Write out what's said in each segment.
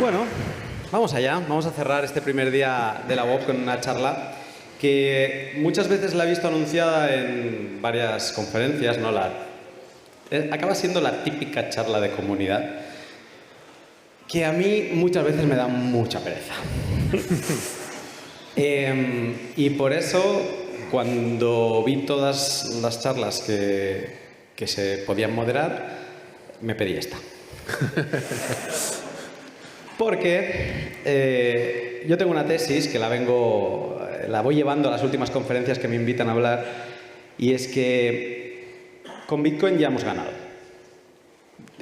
Bueno, vamos allá. Vamos a cerrar este primer día de la WOP con una charla que muchas veces la he visto anunciada en varias conferencias, ¿no? Acaba siendo la típica charla de comunidad que a mí muchas veces me da mucha pereza. Y por eso, cuando vi todas las charlas que se podían moderar, me pedí esta. Porque yo tengo una tesis que la voy llevando a las últimas conferencias que me invitan a hablar, y es que con Bitcoin ya hemos ganado.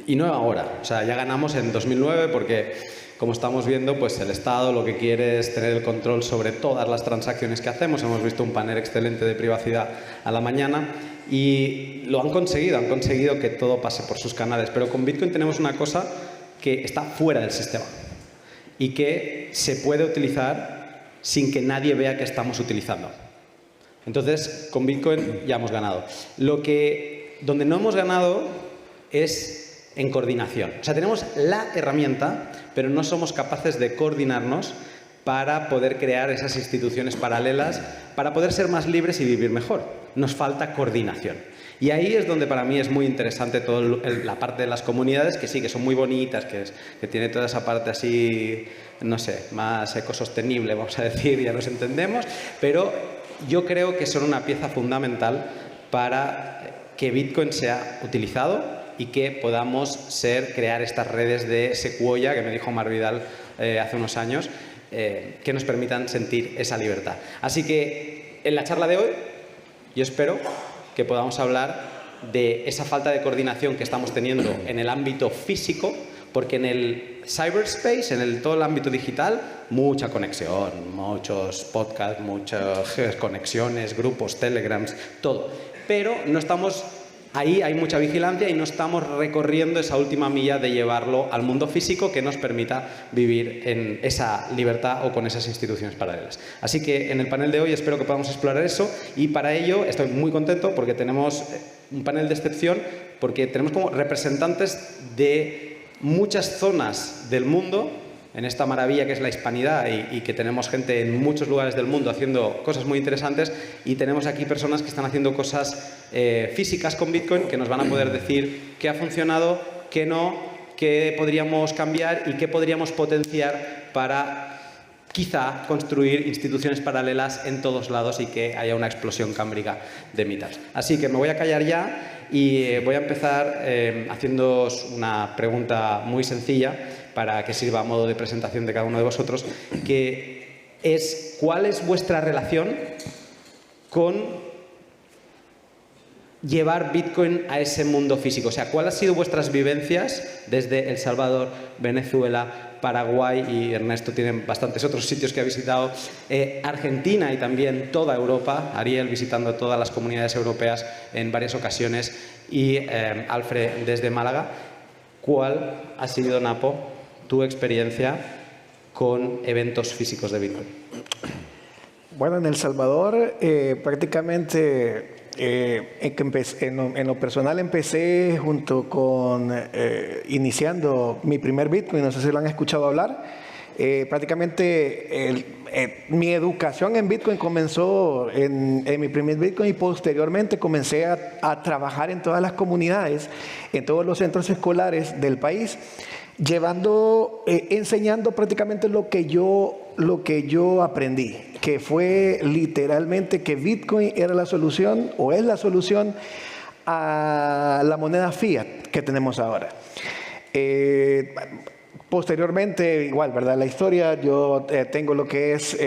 Y no ahora, o sea, ya ganamos en 2009 porque, como estamos viendo, pues el Estado lo que quiere es tener el control sobre todas las transacciones que hacemos. Hemos visto un panel excelente de privacidad a la mañana y lo han conseguido que todo pase por sus canales. Pero con Bitcoin tenemos una cosa que está fuera del sistema y que se puede utilizar sin que nadie vea que estamos utilizando. Entonces, con Bitcoin ya hemos ganado. Donde no hemos ganado es en coordinación. O sea, tenemos la herramienta, pero no somos capaces de coordinarnos para poder crear esas instituciones paralelas, para poder ser más libres y vivir mejor. Nos falta coordinación. Y ahí es donde para mí es muy interesante toda la parte de las comunidades, que sí, que son muy bonitas, que tiene toda esa parte así, no sé, más ecosostenible, vamos a decir, ya nos entendemos, pero yo creo que son una pieza fundamental para que Bitcoin sea utilizado y que podamos crear estas redes de Sequoia, que me dijo Mar Vidal hace unos años, que nos permitan sentir esa libertad. Así que en la charla de hoy yo espero que podamos hablar de esa falta de coordinación que estamos teniendo en el ámbito físico, porque en el cyberspace, todo el ámbito digital, mucha conexión, muchos podcasts, muchas conexiones, grupos, telegrams, todo. Pero no estamos ahí, hay mucha vigilancia y no estamos recorriendo esa última milla de llevarlo al mundo físico que nos permita vivir en esa libertad o con esas instituciones paralelas. Así que en el panel de hoy espero que podamos explorar eso, y para ello estoy muy contento porque tenemos un panel de excepción, porque tenemos como representantes de muchas zonas del mundo en esta maravilla que es la hispanidad, y que tenemos gente en muchos lugares del mundo haciendo cosas muy interesantes, y tenemos aquí personas que están haciendo cosas físicas con Bitcoin que nos van a poder decir qué ha funcionado, qué no, qué podríamos cambiar y qué podríamos potenciar para quizá construir instituciones paralelas en todos lados y que haya una explosión cámbrica de meetups. Así que me voy a callar ya y voy a empezar haciéndoos una pregunta muy sencilla para que sirva a modo de presentación de cada uno de vosotros, que es: ¿cuál es vuestra relación con llevar Bitcoin a ese mundo físico? O sea, ¿cuáles han sido vuestras vivencias desde El Salvador, Venezuela, Paraguay, y Ernesto tiene bastantes otros sitios que ha visitado, Argentina y también toda Europa, Ariel visitando todas las comunidades europeas en varias ocasiones, y Alfred desde Málaga? ¿Cuál ha sido, Napo, tu experiencia con eventos físicos de Bitcoin? Bueno, en El Salvador prácticamente en lo personal empecé junto con iniciando mi primer Bitcoin, no sé si lo han escuchado hablar. Prácticamente mi educación en Bitcoin comenzó en mi primer Bitcoin, y posteriormente comencé a trabajar en todas las comunidades, en todos los centros escolares del país, enseñando prácticamente lo que yo aprendí, que fue literalmente que Bitcoin era la solución, o es la solución a la moneda fiat que tenemos ahora. Posteriormente, igual, ¿verdad? La historia, yo tengo lo que es,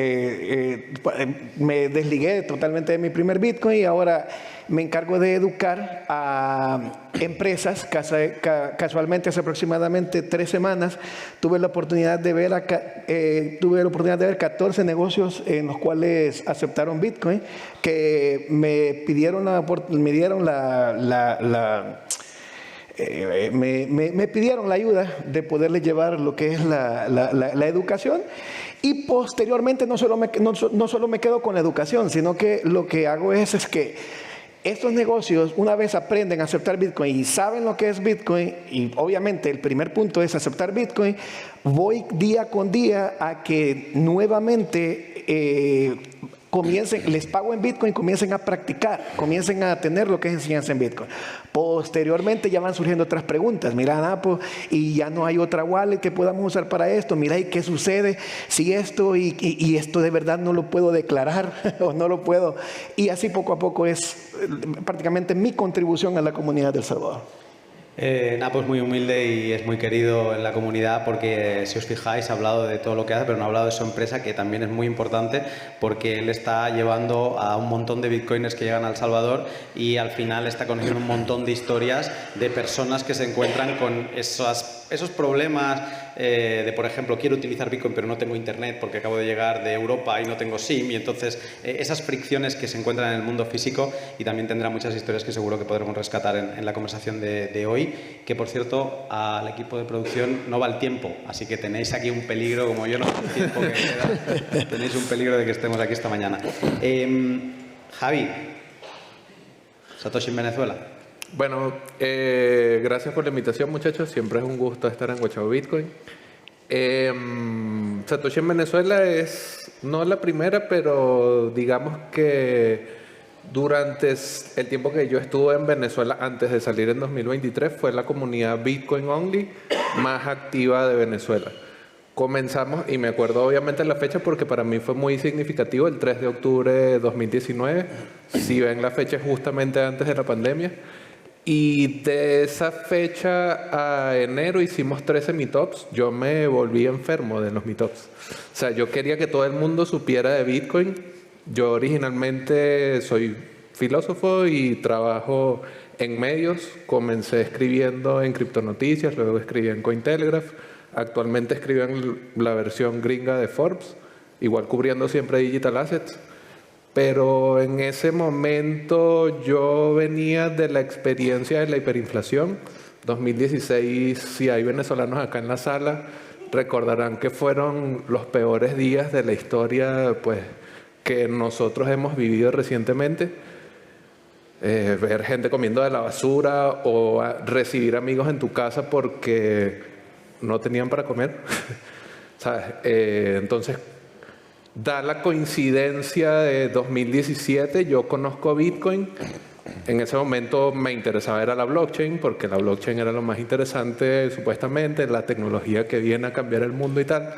me desligué totalmente de mi primer Bitcoin y ahora me encargo de educar a empresas. Casualmente, hace aproximadamente 3 semanas, tuve la oportunidad de ver 14 negocios en los cuales aceptaron Bitcoin, que me pidieron me pidieron la ayuda de poderles llevar lo que es la educación. Y posteriormente no solo me quedo con la educación, sino que lo que hago es que Estos negocios, una vez aprenden a aceptar Bitcoin y saben lo que es Bitcoin, y obviamente el primer punto es aceptar Bitcoin, voy día con día a que nuevamente les pago en Bitcoin, comiencen a practicar, comiencen a tener lo que es enseñanza en Bitcoin. Posteriormente ya van surgiendo otras preguntas. Mira, Napo, y ya no hay otra wallet que podamos usar para esto. Mira, ¿y qué sucede si esto y esto de verdad no lo puedo declarar o no lo puedo? Y así poco a poco es prácticamente mi contribución a la comunidad de El Salvador. Napo es muy humilde y es muy querido en la comunidad porque, si os fijáis, ha hablado de todo lo que hace, pero no ha hablado de su empresa, que también es muy importante porque él está llevando a un montón de bitcoiners que llegan a El Salvador y al final está conociendo un montón de historias de personas que se encuentran con esos problemas de, por ejemplo, quiero utilizar Bitcoin pero no tengo internet porque acabo de llegar de Europa y no tengo SIM, y entonces esas fricciones que se encuentran en el mundo físico, y también tendrá muchas historias que seguro que podremos rescatar en la conversación de hoy, que por cierto al equipo de producción no va el tiempo, así que tenéis aquí un peligro, como yo no sé el tiempo que queda, tenéis un peligro de que estemos aquí esta mañana. Javi, Satoshi en Venezuela. Bueno, gracias por la invitación, muchachos. Siempre es un gusto estar en Guachao Bitcoin. Satoshi en Venezuela es no la primera, pero digamos que durante el tiempo que yo estuve en Venezuela antes de salir en 2023 fue la comunidad Bitcoin Only más activa de Venezuela. Comenzamos, y me acuerdo obviamente la fecha porque para mí fue muy significativo, el 3 de octubre de 2019. Si ven la fecha, justamente antes de la pandemia. Y de esa fecha a enero hicimos 13 meetups. Yo me volví enfermo de los meetups. O sea, yo quería que todo el mundo supiera de Bitcoin. Yo originalmente soy filósofo y trabajo en medios. Comencé escribiendo en Criptonoticias, luego escribí en Cointelegraph. Actualmente escribo en la versión gringa de Forbes, igual cubriendo siempre digital assets. Pero en ese momento yo venía de la experiencia de la hiperinflación. 2016, si hay venezolanos acá en la sala, recordarán que fueron los peores días de la historia, pues, que nosotros hemos vivido recientemente. Ver gente comiendo de la basura o recibir amigos en tu casa porque no tenían para comer. ¿Sabes? Entonces, da la coincidencia de 2017, yo conozco Bitcoin. En ese momento me interesaba era la blockchain, porque la blockchain era lo más interesante supuestamente, la tecnología que viene a cambiar el mundo y tal.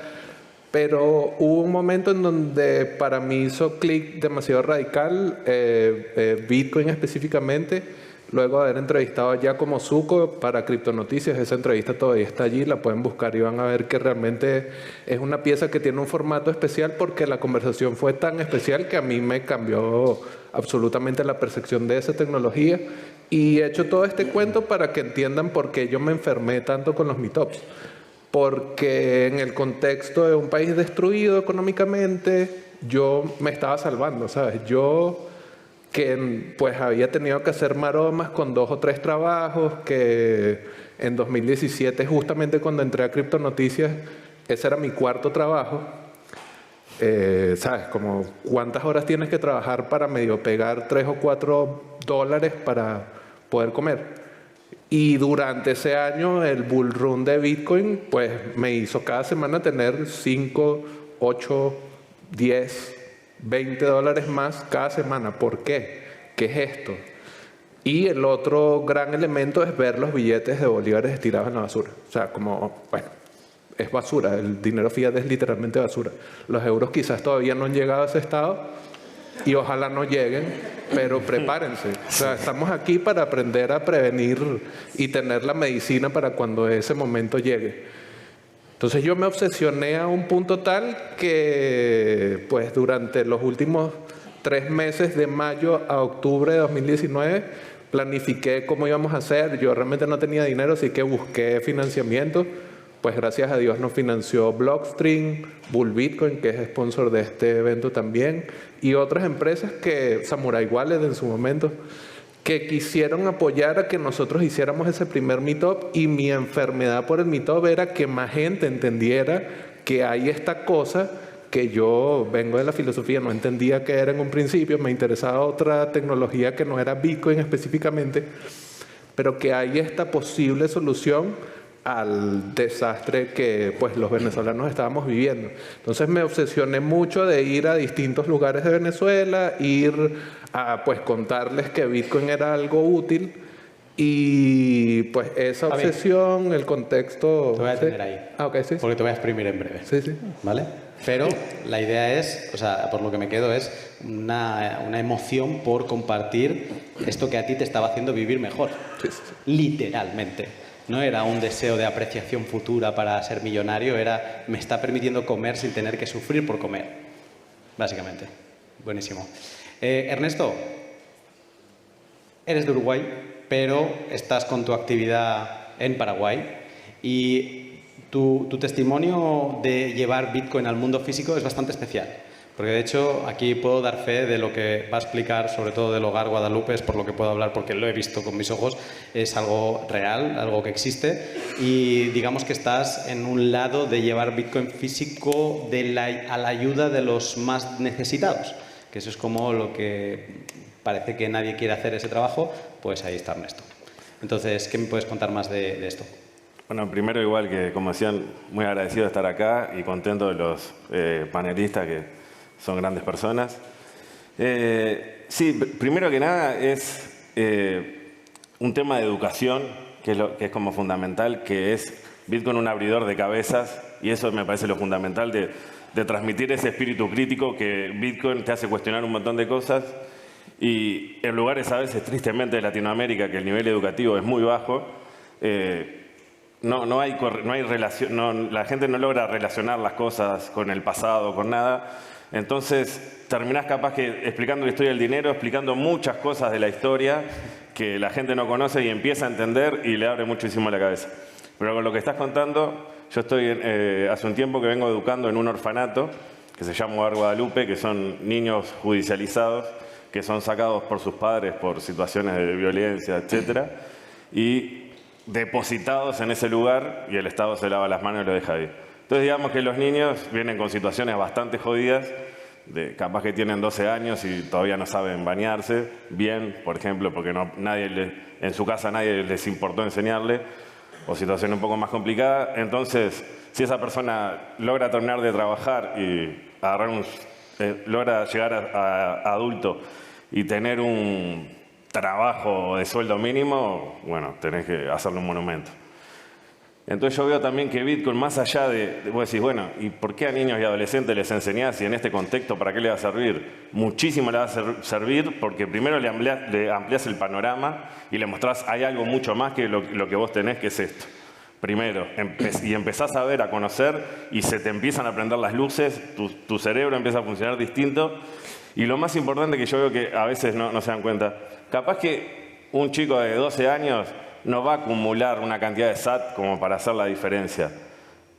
Pero hubo un momento en donde para mí hizo clic demasiado radical, Bitcoin específicamente. Luego de haber entrevistado a Giacomo Zucco para Criptonoticias, esa entrevista todavía está allí, la pueden buscar y van a ver que realmente es una pieza que tiene un formato especial porque la conversación fue tan especial que a mí me cambió absolutamente la percepción de esa tecnología. Y he hecho todo este cuento para que entiendan por qué yo me enfermé tanto con los meetups. Porque en el contexto de un país destruido económicamente, yo me estaba salvando, ¿sabes? Yo que pues había tenido que hacer maromas con 2 o 3 trabajos, que en 2017, justamente cuando entré a Criptonoticias, ese era mi 4º trabajo. ¿Sabes? Como cuántas horas tienes que trabajar para medio pegar 3 o 4 dólares para poder comer. Y durante ese año, el bull run de Bitcoin, pues me hizo cada semana tener 5, 8, 10... $20 más cada semana. ¿Por qué? ¿Qué es esto? Y el otro gran elemento es ver los billetes de bolívares estirados en la basura. O sea, como, bueno, es basura. El dinero fiat es literalmente basura. Los euros quizás todavía no han llegado a ese estado y ojalá no lleguen, pero prepárense. O sea, estamos aquí para aprender a prevenir y tener la medicina para cuando ese momento llegue. Entonces yo me obsesioné a un punto tal que pues durante los últimos 3 meses de mayo a octubre de 2019 planifiqué cómo íbamos a hacer. Yo realmente no tenía dinero, así que busqué financiamiento. Pues gracias a Dios nos financió Blockstream, Bull Bitcoin, que es sponsor de este evento también, y otras empresas que, Samurai Wallet en su momento, que quisieron apoyar a que nosotros hiciéramos ese primer meetup, y mi enfermedad por el meetup era que más gente entendiera que hay esta cosa que yo vengo de la filosofía, no entendía qué era en un principio, me interesaba otra tecnología que no era Bitcoin específicamente, pero que hay esta posible solución al desastre que pues los venezolanos estábamos viviendo. Entonces me obsesioné mucho de ir a distintos lugares de Venezuela, ir a pues contarles que Bitcoin era algo útil y pues esa Javi, obsesión, el contexto... Te voy a ¿sí? tener ahí. Ah, ok, sí. Porque te voy a exprimir en breve. Sí, sí. ¿Vale? Pero la idea es, o sea, por lo que me quedo es una emoción por compartir esto que a ti te estaba haciendo vivir mejor. Sí, sí, sí. Literalmente. No era un deseo de apreciación futura para ser millonario, era me está permitiendo comer sin tener que sufrir por comer. Básicamente. Buenísimo. Ernesto, eres de Uruguay, pero estás con tu actividad en Paraguay y tu testimonio de llevar Bitcoin al mundo físico es bastante especial. Porque de hecho aquí puedo dar fe de lo que va a explicar, sobre todo del Hogar Guadalupe, es por lo que puedo hablar porque lo he visto con mis ojos, es algo real, algo que existe y digamos que estás en un lado de llevar Bitcoin físico a la ayuda de los más necesitados, que eso es como lo que parece que nadie quiere hacer ese trabajo, pues ahí está Ernesto. Entonces, ¿qué me puedes contar más de esto? Bueno, primero igual que, como decían, muy agradecido de estar acá y contento de los panelistas que son grandes personas. Sí, primero que nada es un tema de educación, que es como fundamental, que es Bitcoin un abridor de cabezas y eso me parece lo fundamental de transmitir ese espíritu crítico que Bitcoin te hace cuestionar un montón de cosas y en lugares a veces tristemente de Latinoamérica que el nivel educativo es muy bajo, no hay relación, la gente no logra relacionar las cosas con el pasado, con nada. Entonces terminás capaz que explicando la historia del dinero, explicando muchas cosas de la historia que la gente no conoce y empieza a entender y le abre muchísimo la cabeza. Pero con lo que estás contando, yo estoy hace un tiempo que vengo educando en un orfanato que se llama Hogar Guadalupe, que son niños judicializados que son sacados por sus padres por situaciones de violencia, etcétera, y depositados en ese lugar y el Estado se lava las manos y lo deja ahí. Entonces digamos que los niños vienen con situaciones bastante jodidas, capaz que tienen 12 años y todavía no saben bañarse bien, por ejemplo, porque en su casa nadie les importó enseñarle, o situación un poco más complicada. Entonces, si esa persona logra terminar de trabajar y logra llegar a adulto y tener un trabajo de sueldo mínimo, bueno, tenés que hacerle un monumento. Entonces yo veo también que Bitcoin, más allá vos decís, bueno, ¿y por qué a niños y adolescentes les enseñás y en este contexto para qué le va a servir? Muchísimo le va a servir porque primero le ampliás el panorama y le mostrás, hay algo mucho más que lo que vos tenés, que es esto. Primero, y empezás a ver, a conocer y se te empiezan a prender las luces, tu cerebro empieza a funcionar distinto. Y lo más importante que yo veo que a veces no se dan cuenta, capaz que un chico de 12 años no va a acumular una cantidad de SAT como para hacer la diferencia.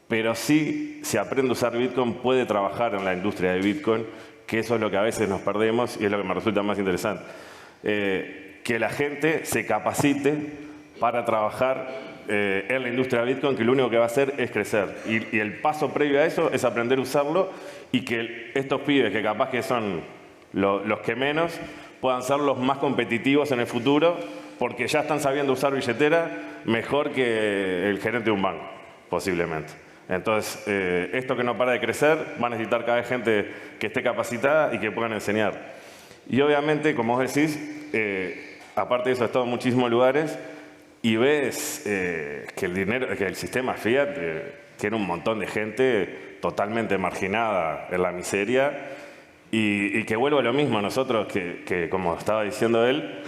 Pero sí, si aprende a usar Bitcoin, puede trabajar en la industria de Bitcoin, que eso es lo que a veces nos perdemos y es lo que me resulta más interesante. Que la gente se capacite para trabajar en la industria de Bitcoin, que lo único que va a hacer es crecer. Y el paso previo a eso es aprender a usarlo y que estos pibes, que capaz que son los que menos, puedan ser los más competitivos en el futuro, porque ya están sabiendo usar billetera mejor que el gerente de un banco, posiblemente. Entonces, esto que no para de crecer, va a necesitar cada vez gente que esté capacitada y que puedan enseñar. Y obviamente, como vos decís, aparte de eso, he estado en muchísimos lugares y ves que el sistema fiat tiene un montón de gente totalmente marginada en la miseria y que vuelvo a lo mismo, nosotros que como estaba diciendo él,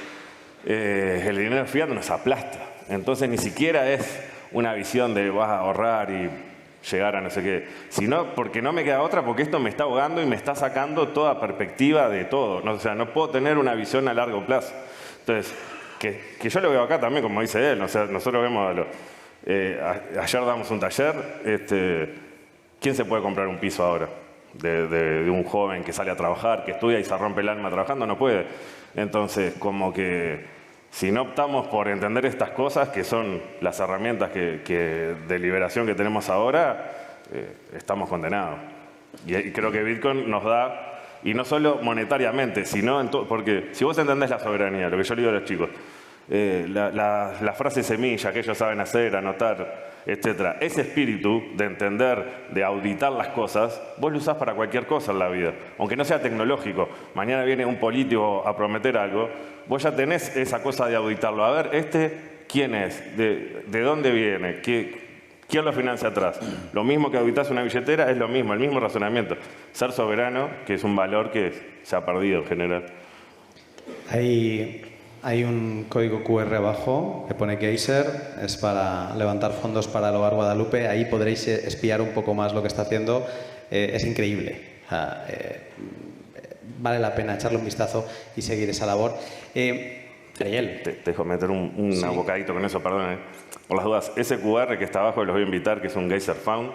el dinero fiat nos aplasta. Entonces ni siquiera es una visión de vas a ahorrar y llegar a no sé qué, sino porque no me queda otra, porque esto me está ahogando y me está sacando toda perspectiva de todo. O sea, no puedo tener una visión a largo plazo. Entonces, que yo lo veo acá también, como dice él. O sea, nosotros vemos, ayer damos un taller, ¿quién se puede comprar un piso ahora? De un joven que sale a trabajar, que estudia y se rompe el alma trabajando, no puede. Entonces, como que si no optamos por entender estas cosas, que son las herramientas de liberación que tenemos ahora, estamos condenados. Y creo que Bitcoin nos da, y no solo monetariamente, sino porque si vos entendés la soberanía, lo que yo le digo a los chicos, la frase semilla que ellos saben hacer, anotar, etcétera, ese espíritu de entender, de auditar las cosas, vos lo usás para cualquier cosa en la vida, aunque no sea tecnológico. Mañana viene un político a prometer algo, vos ya tenés esa cosa de auditarlo. A ver, ¿quién es? ¿De dónde viene? ¿Quién lo financia atrás? Lo mismo que auditas una billetera es lo mismo, el mismo razonamiento. Ser soberano, que es un valor que se ha perdido en general. Hay un código QR abajo que pone Geyser, es para levantar fondos para el Hogar Guadalupe. Ahí podréis espiar un poco más lo que está haciendo. Es increíble. Vale la pena echarle un vistazo y seguir esa labor. Ariel. Te dejo meter un bocadito con eso, perdón. Por las dudas, ese QR que está abajo, los voy a invitar, que es un Geyser Found,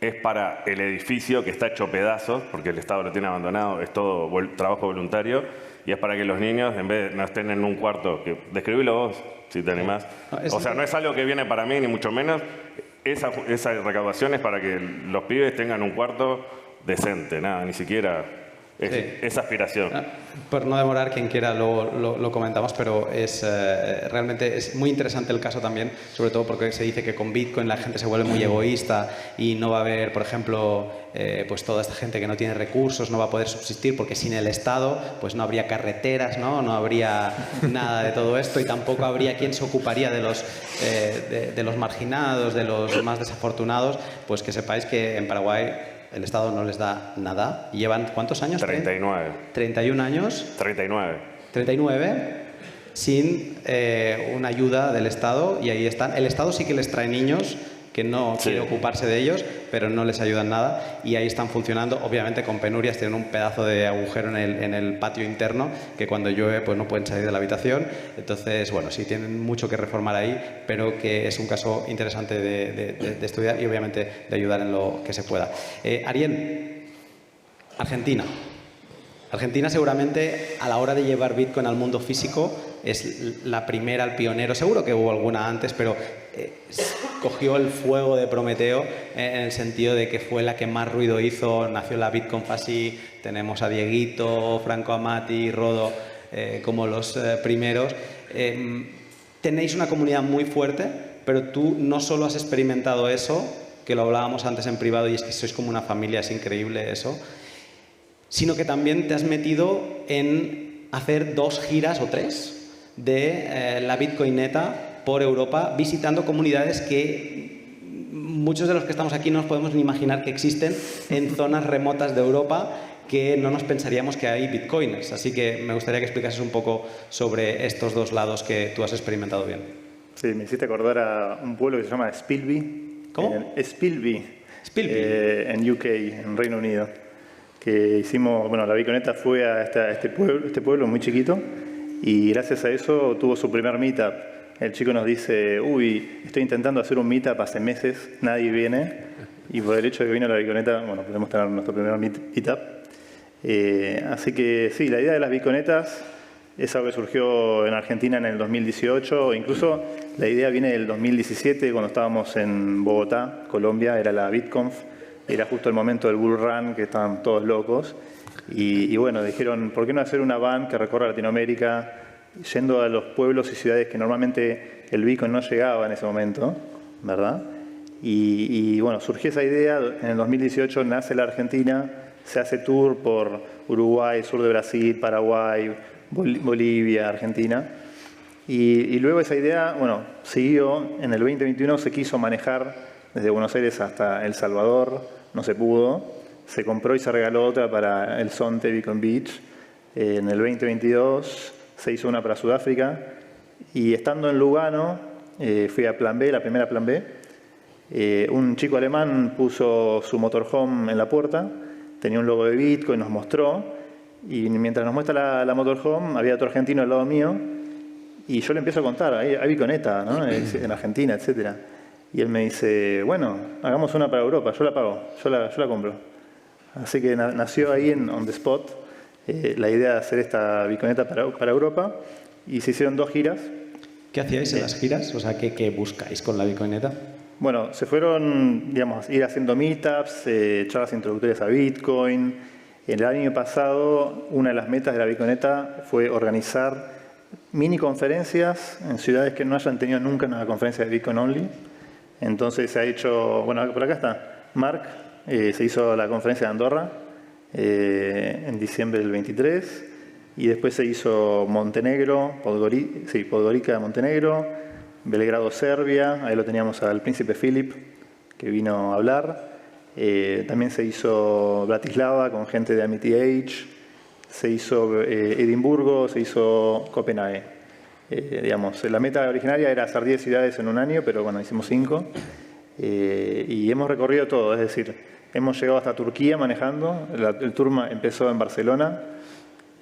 es para el edificio que está hecho pedazos, porque el Estado lo tiene abandonado, es todo trabajo voluntario, y es para que los niños, en vez de no estén en un cuarto, describilo vos, si te animás. O sea, no es algo que viene para mí, ni mucho menos. Esa recaudación es para que los pibes tengan un cuarto decente, nada, ni siquiera esa aspiración. Por no demorar, quien quiera lo comentamos, pero realmente es muy interesante el caso también, sobre todo porque se dice que con Bitcoin la gente se vuelve muy egoísta y no va a haber, por ejemplo, pues toda esta gente que no tiene recursos, no va a poder subsistir porque sin el Estado pues no habría carreteras, no habría nada de todo esto y tampoco habría quien se ocuparía de los marginados, de los más desafortunados. Pues que sepáis que en Paraguay el Estado no les da nada. ¿Llevan cuántos años? 39. 31 años. 39. 39 sin una ayuda del Estado, y ahí están. El Estado sí que les trae niños que no quiere ocuparse de ellos, pero no les ayudan nada, y ahí están funcionando, obviamente con penurias. Tienen un pedazo de agujero en el patio interno que cuando llueve pues no pueden salir de la habitación. Entonces, bueno, sí tienen mucho que reformar ahí, pero que es un caso interesante de estudiar y obviamente de ayudar en lo que se pueda. Ariel, Argentina. Argentina seguramente a la hora de llevar Bitcoin al mundo físico es la primera, el pionero. Seguro que hubo alguna antes, pero cogió el fuego de Prometeo en el sentido de que fue la que más ruido hizo. Nació la Bitcoin así. Tenemos a Dieguito, Franco Amati, Rodo como los primeros. Tenéis una comunidad muy fuerte, pero tú no solo has experimentado eso, que lo hablábamos antes en privado, y es que sois como una familia, es increíble eso, sino que también te has metido en hacer 2 giras o 3 de la Bitcoineta por Europa, visitando comunidades que muchos de los que estamos aquí no nos podemos ni imaginar que existen en zonas remotas de Europa, que no nos pensaríamos que hay bitcoiners. Así que me gustaría que explicases un poco sobre estos 2 lados que tú has experimentado bien. Sí, me hiciste acordar a un pueblo que se llama Spilby. ¿Cómo? Spilby. Spilby. En UK, en Reino Unido. Que hicimos, bueno, la Bitcoineta fue a este pueblo muy chiquito, y gracias a eso tuvo su primer meetup. El chico nos dice, estoy intentando hacer un meetup hace meses, nadie viene, y por el hecho de que vino la Bitcoineta, bueno, podemos tener nuestro primer meetup. Así que sí, la idea de las Bitcoinetas es algo que surgió en Argentina en el 2018, incluso la idea viene del 2017, cuando estábamos en Bogotá, Colombia, era la BitConf. Era justo el momento del Bull Run, que estaban todos locos. Y bueno, dijeron, ¿por qué no hacer una van que recorra Latinoamérica, yendo a los pueblos y ciudades que normalmente el Bitcoin no llegaba en ese momento, ¿verdad? Y bueno, surgió esa idea. En el 2018 nace la Argentina, se hace tour por Uruguay, sur de Brasil, Paraguay, Bolivia, Argentina. Y luego esa idea, bueno, siguió. En el 2021 se quiso manejar desde Buenos Aires hasta El Salvador, no se pudo. Se compró y se regaló otra para el Zonte Bitcoin Beach. En el 2022 se hizo una para Sudáfrica. Y estando en Lugano, fui a Plan B, la primera Plan B. Un chico alemán puso su motorhome en la puerta, tenía un logo de Bitcoin, nos mostró. Y mientras nos muestra la motorhome, había otro argentino al lado mío. Y yo le empiezo a contar, hay Bitcoineta, ¿no? En Argentina, etcétera. Y él me dice, bueno, hagamos una para Europa, yo la pago, yo la compro. Así que nació ahí on the spot la idea de hacer esta Bitcoineta para Europa, y se hicieron 2 giras. ¿Qué hacíais en las giras? O sea, ¿qué buscáis con la Bitcoineta? Bueno, se fueron, digamos, ir haciendo meetups, charlas introductorias a Bitcoin. El año pasado, una de las metas de la Bitcoineta fue organizar mini conferencias en ciudades que no hayan tenido nunca una conferencia de Bitcoin Only. Entonces se ha hecho, bueno, por acá está, Mark, se hizo la conferencia de Andorra en diciembre del 23, y después se hizo Montenegro, Podgorica, Montenegro, Belgrado, Serbia, ahí lo teníamos al príncipe Philip, que vino a hablar. También se hizo Bratislava con gente de Amity Age, se hizo Edimburgo, se hizo Copenhague. Digamos, la meta originaria era hacer 10 ciudades en un año, pero bueno, hicimos 5. Y hemos recorrido todo, es decir, hemos llegado hasta Turquía manejando. El tour empezó en Barcelona,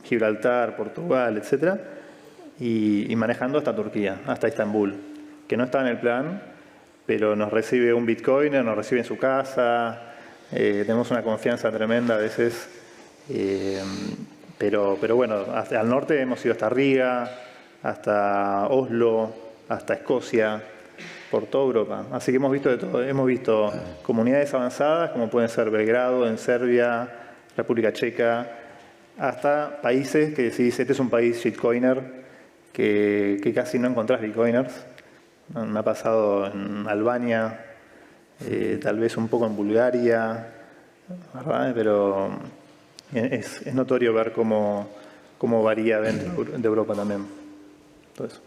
Gibraltar, Portugal, etc. Y manejando hasta Turquía, hasta Estambul, que no estaba en el plan, pero nos recibe un bitcoiner, nos recibe en su casa, tenemos una confianza tremenda a veces. Pero bueno, al norte hemos ido hasta Riga, hasta Oslo, hasta Escocia, por toda Europa. Así que hemos visto de todo. Hemos visto comunidades avanzadas, como pueden ser Belgrado, en Serbia, República Checa, hasta países que decís, este es un país shitcoiner, que casi no encontrás bitcoiners. Me ha pasado en Albania, tal vez un poco en Bulgaria, ¿verdad? Pero es notorio ver cómo varía dentro de Europa también. Todo eso.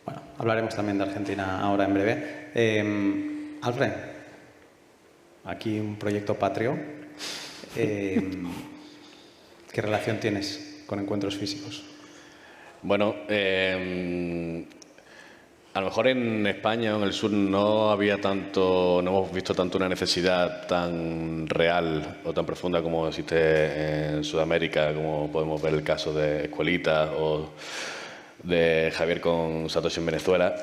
Bueno, hablaremos también de Argentina ahora en breve. Alfred, aquí un proyecto patrio. ¿Qué relación tienes con encuentros físicos? Bueno, a lo mejor en España o en el sur no hemos visto tanto una necesidad tan real o tan profunda como existe en Sudamérica, como podemos ver el caso de Escuelita o de Javier con Satoshi en Venezuela.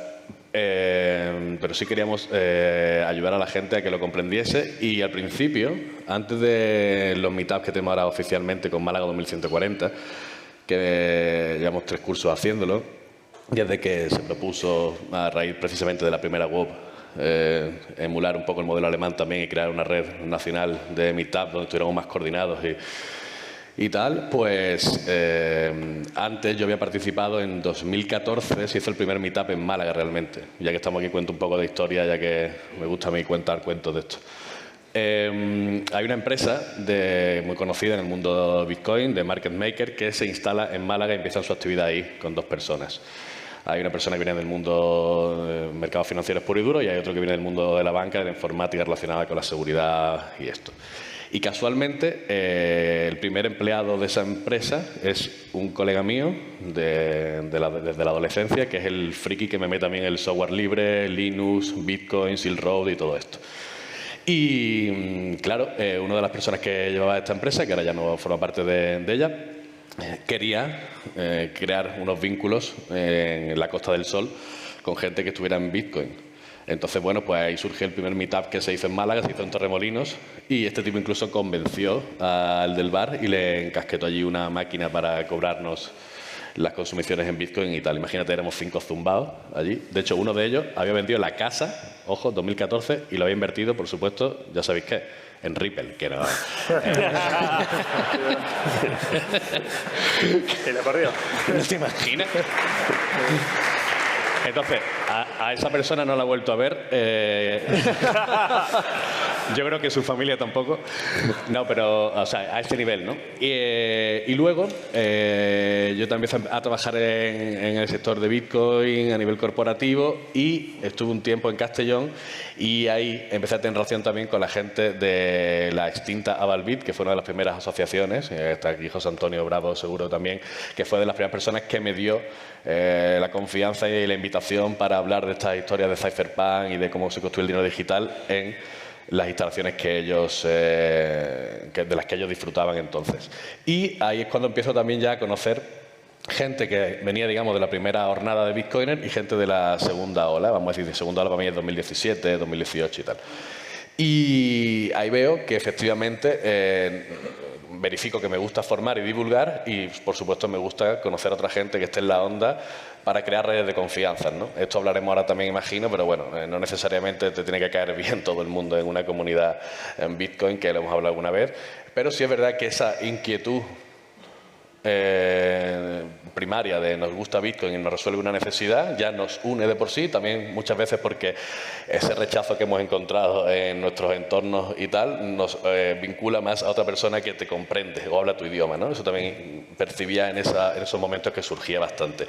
Pero sí queríamos ayudar a la gente a que lo comprendiese, y al principio, antes de los meetups que tenemos ahora oficialmente con Málaga 2140, que llevamos 3 cursos haciéndolo, desde que se propuso, a raíz precisamente de la primera web, emular un poco el modelo alemán también y crear una red nacional de meetup donde estuviéramos más coordinados y tal, pues antes yo había participado en 2014, se hizo el primer meetup en Málaga realmente. Ya que estamos aquí, cuento un poco de historia, ya que me gusta a mí contar cuentos de esto. Hay una empresa muy conocida en el mundo Bitcoin, de Market Maker, que se instala en Málaga y empieza su actividad ahí con 2 personas. Hay una persona que viene del mundo de mercados financieros puro y duro, y hay otro que viene del mundo de la banca, de la informática relacionada con la seguridad y esto. Y casualmente el primer empleado de esa empresa es un colega mío desde la adolescencia, que es el friki que me mete también el software libre, Linux, Bitcoin, Silk Road y todo esto. Y claro, una de las personas que llevaba esta empresa, que ahora ya no forma parte de ella, quería crear unos vínculos en la Costa del Sol con gente que estuviera en Bitcoin. Entonces, bueno, pues ahí surgió el primer meetup que se hizo en Málaga, se hizo en Torremolinos, y este tipo incluso convenció al del bar y le encasquetó allí una máquina para cobrarnos las consumiciones en Bitcoin y tal. Imagínate, éramos 5 zumbados allí. De hecho, uno de ellos había vendido la casa, ojo, 2014, y lo había invertido, por supuesto, ya sabéis qué, en Ripple, que no... ¿Se la perdió? ¿No te imaginas? Entonces, a esa persona no la he vuelto a ver. Yo creo que su familia tampoco. No, pero, o sea, a este nivel, ¿no? Y luego, yo también empecé a trabajar en el sector de Bitcoin a nivel corporativo, y estuve un tiempo en Castellón, y ahí empecé a tener relación también con la gente de la extinta Avalbit, que fue una de las primeras asociaciones. Está aquí José Antonio Bravo, seguro también, que fue de las primeras personas que me dio la confianza y la invitación para hablar de estas historias de Cypherpunk y de cómo se construye el dinero digital en las instalaciones que ellos, de las que ellos disfrutaban entonces. Y ahí es cuando empiezo también ya a conocer gente que venía, digamos, de la primera jornada de Bitcoiner y gente de la segunda ola. Vamos a decir, segunda ola para mí es 2017, 2018 y tal. Y ahí veo que efectivamente verifico que me gusta formar y divulgar y, por supuesto, me gusta conocer a otra gente que esté en la onda para crear redes de confianza, ¿no? Esto hablaremos ahora también, imagino, pero bueno, no necesariamente te tiene que caer bien todo el mundo en una comunidad en Bitcoin, que lo hemos hablado alguna vez, pero sí es verdad que esa inquietud primaria de nos gusta Bitcoin y nos resuelve una necesidad, ya nos une de por sí, también muchas veces porque ese rechazo que hemos encontrado en nuestros entornos y tal nos vincula más a otra persona que te comprende o habla tu idioma, ¿no? Eso también percibía en esos momentos que surgía bastante.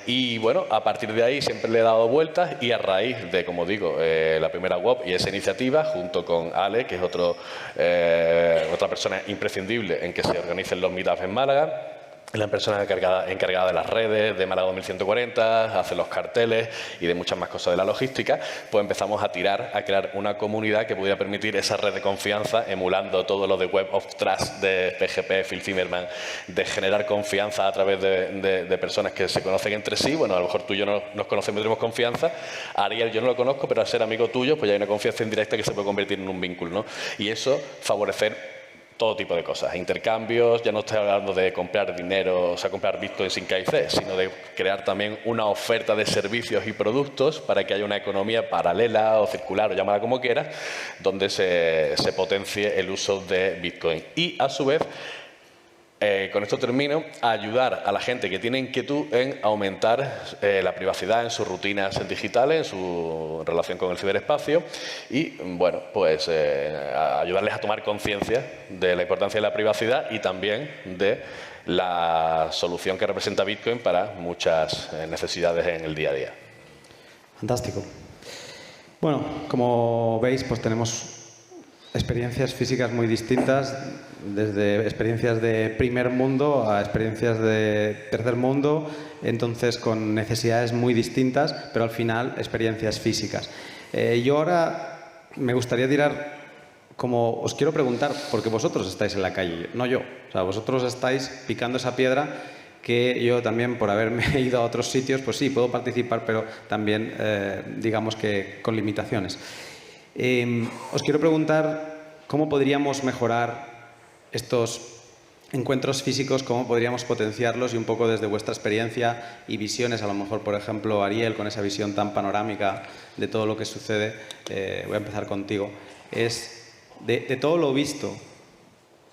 Y bueno, a partir de ahí siempre le he dado vueltas y a raíz de, como digo, la primera WOP y esa iniciativa, junto con Ale, que es otra persona imprescindible en que se organicen los meetups en Málaga, la persona encargada de las redes, de Málaga 2140, hace los carteles y de muchas más cosas de la logística, pues empezamos a crear una comunidad que pudiera permitir esa red de confianza, emulando todo lo de Web of Trust de PGP, Phil Zimmermann, de generar confianza a través de personas que se conocen entre sí. Bueno, a lo mejor tú y yo no nos conocemos y tenemos confianza. A Ariel yo no lo conozco, pero al ser amigo tuyo, pues ya hay una confianza indirecta que se puede convertir en un vínculo, ¿no? Y eso favorecer todo tipo de cosas, intercambios, ya no estoy hablando de comprar dinero, o sea, comprar Bitcoin sin KIC, sino de crear también una oferta de servicios y productos para que haya una economía paralela o circular, o llámala como quieras, donde se potencie el uso de Bitcoin. Y, a su vez, con esto termino, a ayudar a la gente que tiene inquietud en aumentar la privacidad en sus rutinas digitales, en su relación con el ciberespacio y, bueno, pues a ayudarles a tomar conciencia de la importancia de la privacidad y también de la solución que representa Bitcoin para muchas necesidades en el día a día. Fantástico. Bueno, como veis, pues tenemos experiencias físicas muy distintas, desde experiencias de primer mundo a experiencias de tercer mundo, entonces con necesidades muy distintas, pero al final experiencias físicas. Yo ahora me gustaría tirar, como os quiero preguntar, porque vosotros estáis en la calle, no yo. O sea, vosotros estáis picando esa piedra que yo también, por haberme ido a otros sitios, pues sí, puedo participar, pero también, digamos que con limitaciones. Os quiero preguntar cómo podríamos mejorar estos encuentros físicos, cómo podríamos potenciarlos y un poco desde vuestra experiencia y visiones, a lo mejor, por ejemplo, Ariel, con esa visión tan panorámica de todo lo que sucede. Voy a empezar contigo. Es de todo lo visto,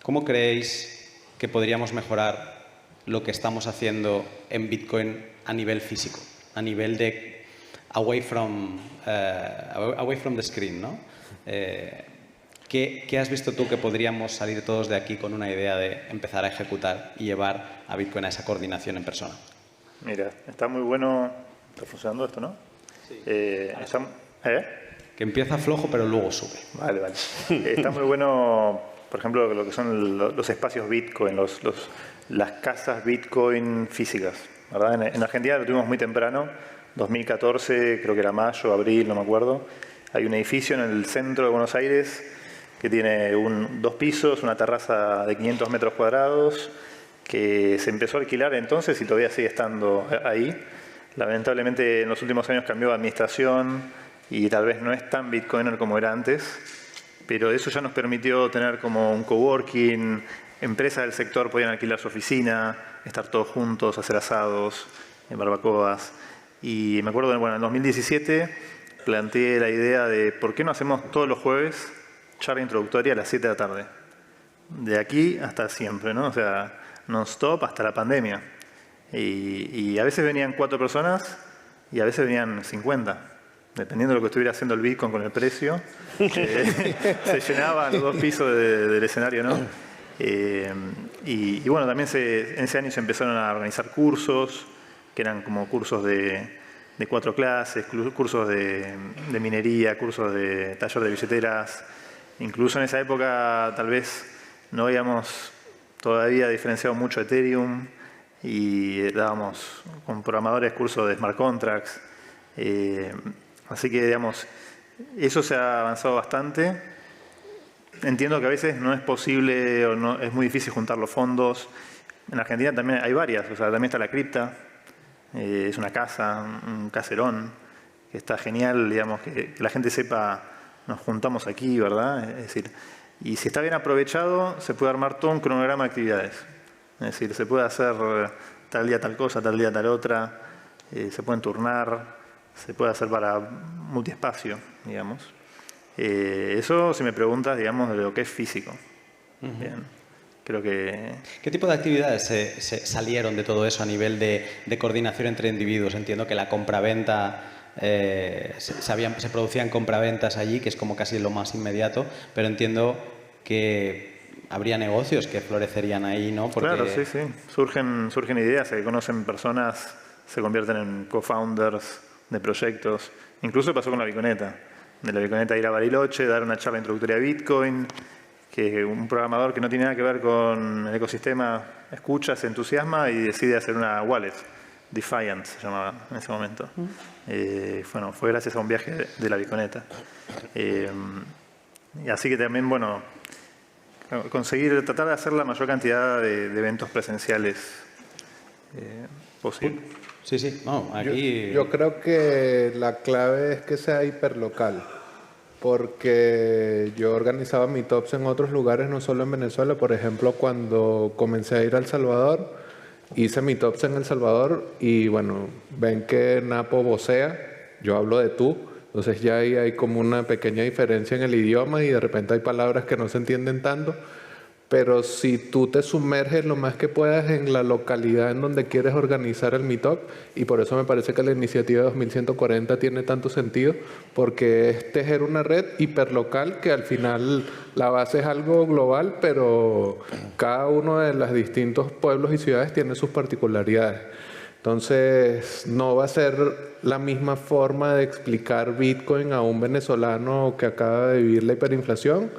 ¿cómo creéis que podríamos mejorar lo que estamos haciendo en Bitcoin a nivel físico, a nivel de away from the screen, ¿no? ¿Qué has visto tú que podríamos salir todos de aquí con una idea de empezar a ejecutar y llevar a Bitcoin a esa coordinación en persona? Mira, está muy bueno. ¿Está funcionando esto, no? Sí. Que empieza flojo, pero luego sube. Vale. Está muy bueno, por ejemplo, lo que son los espacios Bitcoin, las casas Bitcoin físicas, ¿verdad? En Argentina lo tuvimos muy temprano, 2014, creo que era mayo, abril, no me acuerdo. Hay un edificio en el centro de Buenos Aires que tiene 2 pisos, una terraza de 500 metros cuadrados, que se empezó a alquilar entonces y todavía sigue estando ahí. Lamentablemente en los últimos años cambió de administración y tal vez no es tan bitcoiner como era antes, pero eso ya nos permitió tener como un coworking, empresas del sector podían alquilar su oficina, estar todos juntos, hacer asados, en barbacoas. Y me acuerdo, bueno, en 2017 planteé la idea de ¿por qué no hacemos todos los jueves charla introductoria a las 7 de la tarde? De aquí hasta siempre, ¿no? O sea, non-stop hasta la pandemia. Y a veces venían 4 personas y a veces venían 50. Dependiendo de lo que estuviera haciendo el Bitcoin con el precio, se llenaban los 2 pisos del escenario, ¿no? Y bueno, también en ese año se empezaron a organizar cursos, que eran como cursos de 4 clases, cursos de minería, cursos de taller de billeteras. Incluso en esa época tal vez no habíamos todavía diferenciado mucho Ethereum y dábamos con programadores cursos de smart contracts. Así que, digamos, eso se ha avanzado bastante. Entiendo que a veces no es posible o no, es muy difícil juntar los fondos. En Argentina también hay varias, o sea, también está la cripta, es una casa, un caserón, que está genial, digamos, que la gente sepa, nos juntamos aquí, ¿verdad? Es decir, Y si está bien aprovechado, se puede armar todo un cronograma de actividades. Es decir, se puede hacer tal día tal cosa, tal día tal otra, se pueden turnar, se puede hacer para multiespacio, digamos. Eso, si me preguntas, digamos, de lo que es físico. Bien. Creo que... ¿Qué tipo de actividades se salieron de todo eso a nivel de coordinación entre individuos? Entiendo que la compraventa, se producían compraventas allí, que es como casi lo más inmediato, pero entiendo que habría negocios que florecerían ahí, ¿no? Porque... Claro, sí, sí. Surgen ideas, se conocen personas, se convierten en co-founders de proyectos. Incluso pasó con la Biconeta. De la Biconeta ir a Bariloche, dar una charla introductoria a Bitcoin, que un programador que no tiene nada que ver con el ecosistema escucha, se entusiasma y decide hacer una wallet. Defiant se llamaba en ese momento. Bueno, fue gracias a un viaje de la Biconeta. Y así que también, bueno, tratar de hacer la mayor cantidad de eventos presenciales posible. Sí, sí. No, aquí... Yo creo que la clave es que sea hiperlocal. Porque yo organizaba meetups en otros lugares, no solo en Venezuela. Por ejemplo, cuando comencé a ir a El Salvador, hice meetups en El Salvador y bueno, ven que Napo vocea, yo hablo de tú, entonces ya ahí hay como una pequeña diferencia en el idioma y de repente hay palabras que no se entienden tanto. Pero si tú te sumerges lo más que puedas en la localidad en donde quieres organizar el meetup, y por eso me parece que la iniciativa 2140 tiene tanto sentido, porque es tejer una red hiperlocal que al final la base es algo global, pero cada uno de los distintos pueblos y ciudades tiene sus particularidades. Entonces, no va a ser la misma forma de explicar Bitcoin a un venezolano que acaba de vivir la hiperinflación,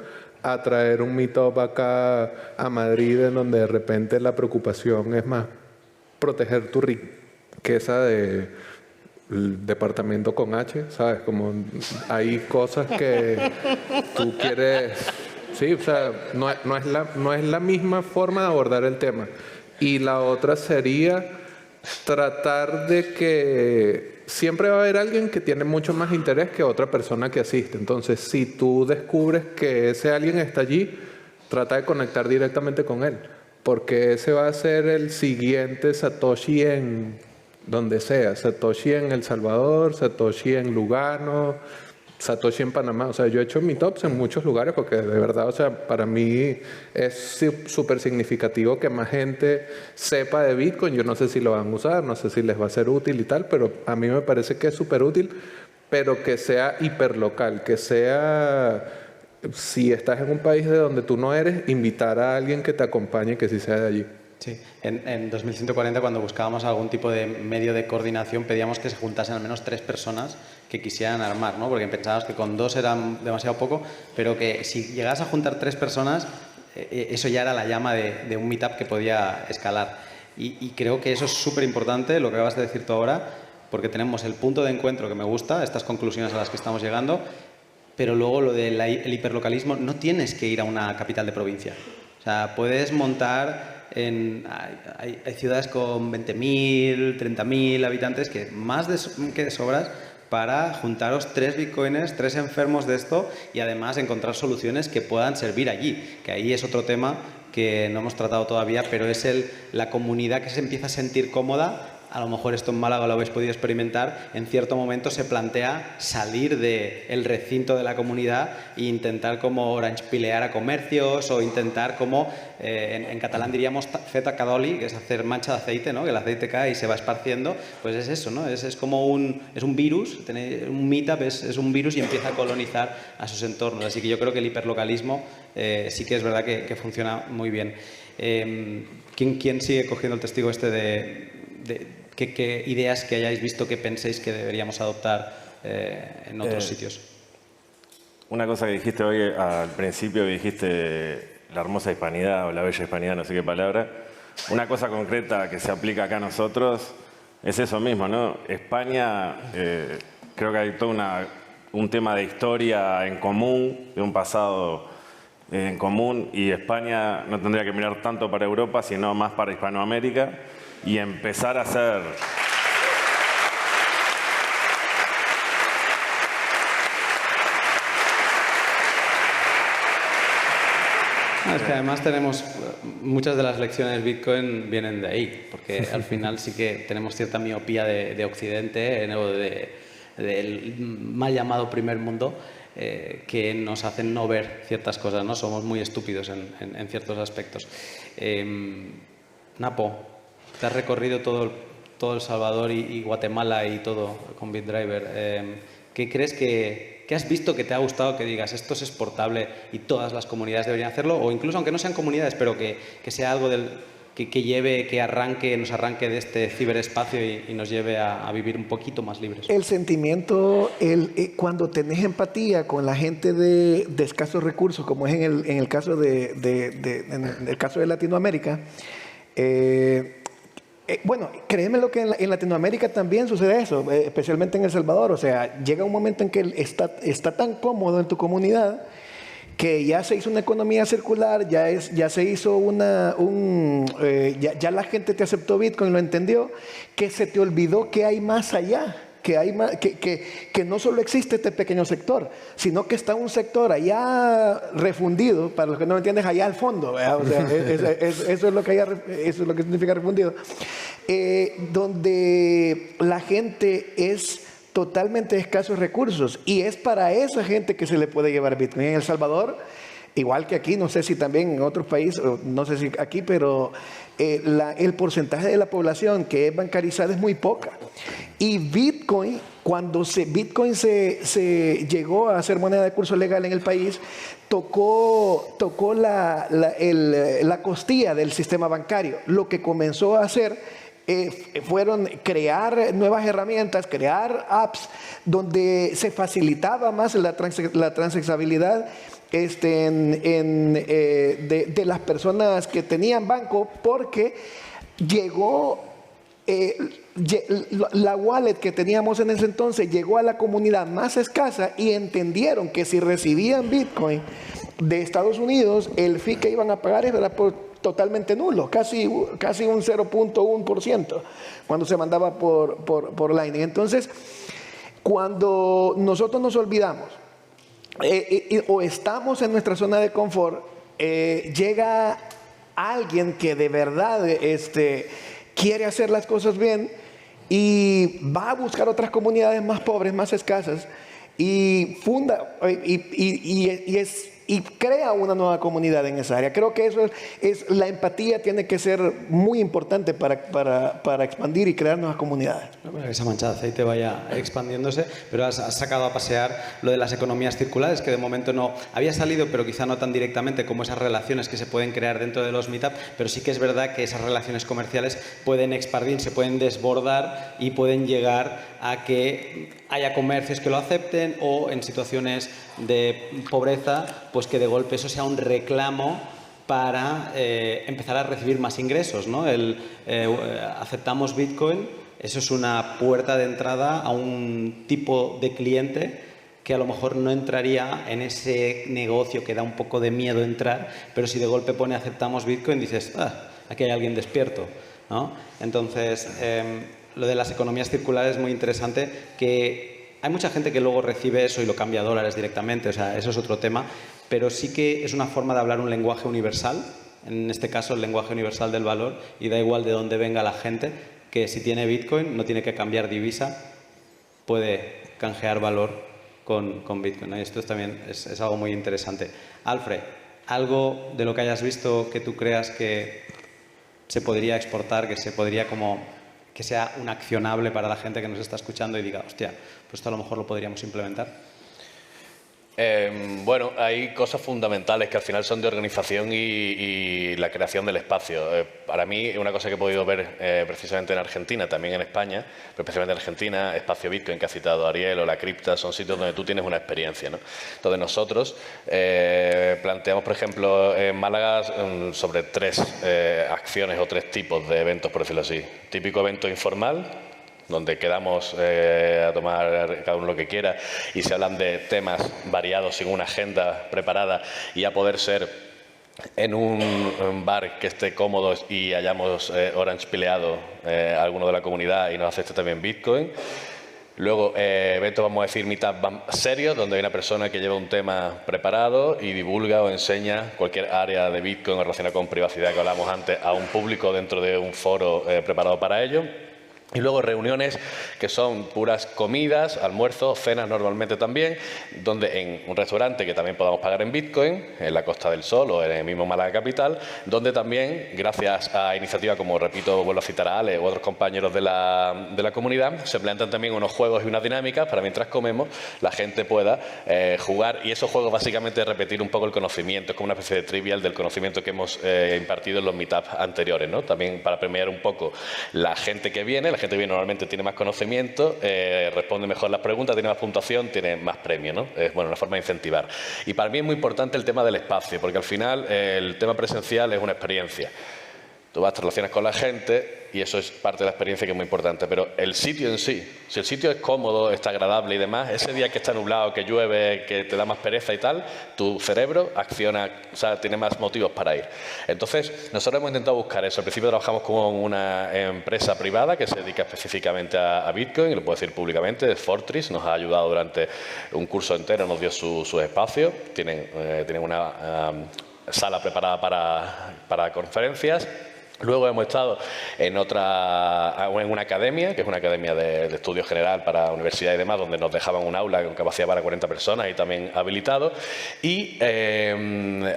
a traer un meetup acá a Madrid en donde de repente la preocupación es más proteger tu riqueza del departamento con H, ¿sabes? Como hay cosas que tú quieres... Sí, o sea, no es la misma forma de abordar el tema. Y la otra sería tratar de que siempre va a haber alguien que tiene mucho más interés que otra persona que asiste. Entonces, si tú descubres que ese alguien está allí, trata de conectar directamente con él, porque ese va a ser el siguiente Satoshi en donde sea. Satoshi en El Salvador, Satoshi en Lugano, Satoshi en Panamá. O sea, yo he hecho meetups en muchos lugares porque de verdad, o sea, para mí es súper significativo que más gente sepa de Bitcoin. Yo no sé si lo van a usar, no sé si les va a ser útil y tal, pero a mí me parece que es súper útil, pero que sea hiperlocal, que sea, si estás en un país de donde tú no eres, invitar a alguien que te acompañe que sí sea de allí. Sí, en 2140 cuando buscábamos algún tipo de medio de coordinación pedíamos que se juntasen al menos 3 personas que quisieran armar, ¿no? Porque pensábamos que con 2 era demasiado poco, pero que si llegas a juntar 3 personas, eso ya era la llama de un meetup que podía escalar. Y creo que eso es súper importante, lo que acabas de decir tú ahora, porque tenemos el punto de encuentro que me gusta, estas conclusiones a las que estamos llegando, pero luego lo del hiperlocalismo, no tienes que ir a una capital de provincia. O sea, puedes montar... Hay ciudades con 20.000, 30.000 habitantes que más que de sobras para juntaros 3 bitcoiners, 3 enfermos de esto y además encontrar soluciones que puedan servir allí, que ahí es otro tema que no hemos tratado todavía, pero es la comunidad que se empieza a sentir cómoda. A lo mejor esto en Málaga lo habéis podido experimentar, en cierto momento se plantea salir del recinto de la comunidad e intentar como orange-pilear a comercios o intentar como, en catalán diríamos feta cadoli, que es hacer mancha de aceite, ¿no? Que el aceite cae y se va esparciendo, pues es eso, ¿no? Es como un virus, un meetup es un virus y empieza a colonizar a sus entornos, así que yo creo que el hiperlocalismo sí que es verdad que funciona muy bien. ¿Quién sigue cogiendo el testigo este de ¿Qué ideas que hayáis visto que penséis que deberíamos adoptar en otros sitios? Una cosa que dijiste hoy al principio, dijiste la hermosa hispanidad o la bella hispanidad, no sé qué palabra. Una cosa concreta que se aplica acá a nosotros es eso mismo, ¿no? España, creo que hay todo un tema de historia en común, de un pasado en común, y España no tendría que mirar tanto para Europa, sino más para Hispanoamérica. Y empezar a hacer... Es que además tenemos muchas de las lecciones Bitcoin vienen de ahí, porque al final sí que tenemos cierta miopía de Occidente, del mal llamado primer mundo, que nos hacen no ver ciertas cosas, ¿no? Somos muy estúpidos en ciertos aspectos. Napo, te has recorrido todo El Salvador y Guatemala y todo con BitDriver. ¿Qué crees ¿qué has visto que te ha gustado que digas esto es exportable y todas las comunidades deberían hacerlo? O incluso aunque no sean comunidades, pero que sea algo que nos arranque de este ciberespacio y nos lleve a vivir un poquito más libres. El sentimiento, cuando tenés empatía con la gente de escasos recursos, como es en el caso en el caso de Latinoamérica, bueno, créeme lo que en Latinoamérica también sucede eso, especialmente en El Salvador. O sea, llega un momento en que está tan cómodo en tu comunidad que ya se hizo una economía circular, ya se hizo ya la gente te aceptó Bitcoin, lo entendió, que se te olvidó que hay más allá. Que no solo existe este pequeño sector, sino que está un sector allá refundido, para los que no me entienden, allá al fondo, ¿verdad? O sea, eso es lo que significa refundido, donde la gente es totalmente de escasos recursos, y es para esa gente que se le puede llevar Bitcoin. En El Salvador, igual que aquí, no sé si también en otros países, no sé si aquí, pero el porcentaje de la población que es bancarizada es muy poca. Y Bitcoin, cuando Bitcoin se llegó a ser moneda de curso legal en el país, tocó la costilla del sistema bancario. Lo que comenzó a hacer fueron crear nuevas herramientas, crear apps donde se facilitaba más la transexabilidad de las personas que tenían banco, porque llegó la wallet que teníamos en ese entonces, llegó a la comunidad más escasa y entendieron que si recibían Bitcoin de Estados Unidos, el fee que iban a pagar era totalmente nulo, casi un 0.1% cuando se mandaba por Lightning. Entonces, cuando nosotros nos olvidamos o estamos en nuestra zona de confort, llega alguien que de verdad quiere hacer las cosas bien y va a buscar otras comunidades más pobres, más escasas, y funda y crea una nueva comunidad en esa área. Creo que eso la empatía tiene que ser muy importante para expandir y crear nuevas comunidades. Esa mancha de aceite vaya expandiéndose, pero has sacado a pasear lo de las economías circulares, que de momento no había salido, pero quizá no tan directamente como esas relaciones que se pueden crear dentro de los meetups, pero sí que es verdad que esas relaciones comerciales pueden expandirse, pueden desbordar y pueden llegar a que haya comercios que lo acepten, o en situaciones de pobreza, pues que de golpe eso sea un reclamo para empezar a recibir más ingresos, ¿no? Aceptamos Bitcoin, eso es una puerta de entrada a un tipo de cliente que a lo mejor no entraría en ese negocio que da un poco de miedo entrar, pero si de golpe pone aceptamos Bitcoin, dices, aquí hay alguien despierto, ¿no? Entonces, lo de las economías circulares es muy interesante, que hay mucha gente que luego recibe eso y lo cambia a dólares directamente, o sea, eso es otro tema, pero sí que es una forma de hablar un lenguaje universal, en este caso el lenguaje universal del valor, y da igual de dónde venga la gente, que si tiene Bitcoin no tiene que cambiar divisa, puede canjear valor con Bitcoin, ¿no? Y esto también es algo muy interesante. Alfred, ¿algo de lo que hayas visto que tú creas que se podría exportar, que sea un accionable para la gente que nos está escuchando y diga, hostia, pues esto a lo mejor lo podríamos implementar? Bueno, hay cosas fundamentales que al final son de organización y la creación del espacio. Para mí, una cosa que he podido ver precisamente en Argentina, también en España, pero especialmente en Argentina, Espacio Bitcoin, que ha citado Ariel, o La Cripta, son sitios donde tú tienes una experiencia, ¿no? Entonces nosotros planteamos, por ejemplo, en Málaga sobre 3 acciones o 3 tipos de eventos, por decirlo así. Típico evento informal, donde quedamos a tomar cada uno lo que quiera y se hablan de temas variados sin una agenda preparada, y a poder ser en un bar que esté cómodo y hayamos orange pileado a alguno de la comunidad y nos acepte también Bitcoin. Luego, eventos, vamos a decir, mitad serios, donde hay una persona que lleva un tema preparado y divulga o enseña cualquier área de Bitcoin relacionada con privacidad que hablamos antes a un público dentro de un foro preparado para ello. Y luego reuniones que son puras comidas, almuerzos, cenas normalmente también, donde en un restaurante que también podamos pagar en Bitcoin, en la Costa del Sol o en el mismo Málaga Capital, donde también, gracias a iniciativas como, repito, vuelvo a citar a Ale u otros compañeros de la comunidad, se plantean también unos juegos y unas dinámicas para mientras comemos la gente pueda jugar. Y esos juegos básicamente repetir un poco el conocimiento, es como una especie de trivial del conocimiento que hemos impartido en los meetups anteriores, ¿no? También para premiar un poco la gente que viene. La gente viene normalmente tiene más conocimiento, responde mejor las preguntas, tiene más puntuación, tiene más premio, ¿no? Es una forma de incentivar. Y para mí es muy importante el tema del espacio, porque al final el tema presencial es una experiencia. Tú vas, te relacionas con la gente y eso es parte de la experiencia que es muy importante. Pero el sitio en sí, si el sitio es cómodo, está agradable y demás, ese día que está nublado, que llueve, que te da más pereza y tal, tu cerebro acciona, o sea, tiene más motivos para ir. Entonces, nosotros hemos intentado buscar eso. Al principio trabajamos con una empresa privada que se dedica específicamente a Bitcoin, y lo puedo decir públicamente, Fortress, nos ha ayudado durante un curso entero, nos dio su espacio, tienen una sala preparada para conferencias. Luego hemos estado en una academia, que es una academia de estudio general para universidad y demás, donde nos dejaban un aula con capacidad para 40 personas y también habilitado. Y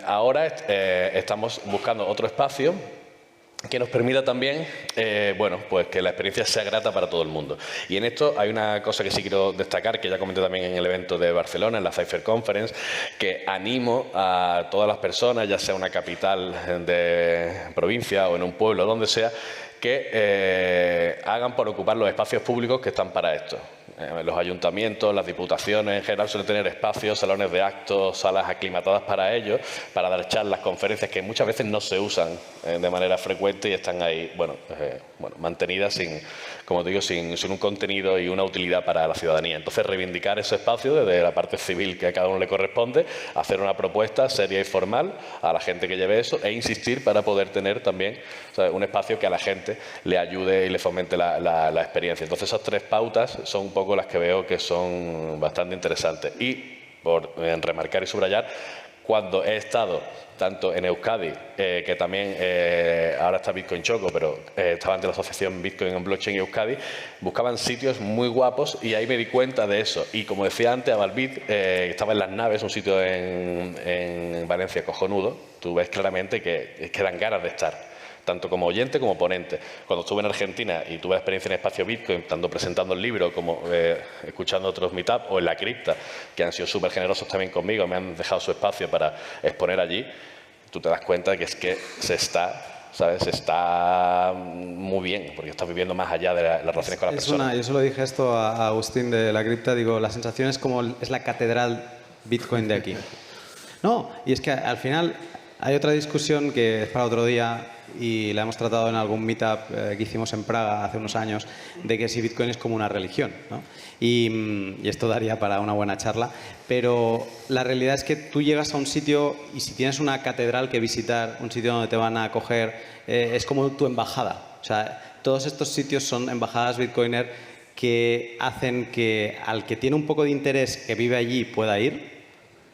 ahora estamos buscando otro espacio que nos permita también, pues que la experiencia sea grata para todo el mundo. Y en esto hay una cosa que sí quiero destacar, que ya comenté también en el evento de Barcelona, en la Cypher Conference, que animo a todas las personas, ya sea una capital de provincia o en un pueblo, donde sea, que hagan por ocupar los espacios públicos que están para esto. Los ayuntamientos, las diputaciones en general suelen tener espacios, salones de actos, salas aclimatadas para ellos, para dar charlas, conferencias que muchas veces no se usan de manera frecuente y están ahí, mantenidas sin un contenido y una utilidad para la ciudadanía. Entonces, reivindicar ese espacio desde la parte civil que a cada uno le corresponde, hacer una propuesta seria y formal a la gente que lleve eso e insistir para poder tener también, ¿sabes?, un espacio que a la gente le ayude y le fomente la experiencia. Entonces, esas tres pautas son un poco las que veo que son bastante interesantes. Y, por remarcar y subrayar, cuando he estado tanto en Euskadi, que también ahora está Bitcoin Choco, pero estaba ante la asociación Bitcoin en Blockchain Euskadi, buscaban sitios muy guapos y ahí me di cuenta de eso. Y como decía antes, Avalbit estaba en Las Naves, un sitio en Valencia cojonudo. Tú ves claramente que dan ganas de estar, tanto como oyente como ponente. Cuando estuve en Argentina y tuve la experiencia en Espacio Bitcoin, tanto presentando el libro como escuchando otros meetups, o en La Cripta, que han sido súper generosos también conmigo, me han dejado su espacio para exponer allí, tú te das cuenta de que es que se está muy bien, porque estás viviendo más allá de las relaciones con las personas. Yo se lo dije esto a Agustín de La Cripta, digo, la sensación es como es la catedral Bitcoin de aquí. No, y es que al final hay otra discusión que es para otro día, y la hemos tratado en algún meetup que hicimos en Praga hace unos años, de que si Bitcoin es como una religión, ¿no? Y esto daría para una buena charla, pero la realidad es que tú llegas a un sitio y si tienes una catedral que visitar, un sitio donde te van a acoger, es como tu embajada. O sea, todos estos sitios son embajadas bitcoiner que hacen que al que tiene un poco de interés, que vive allí, pueda ir.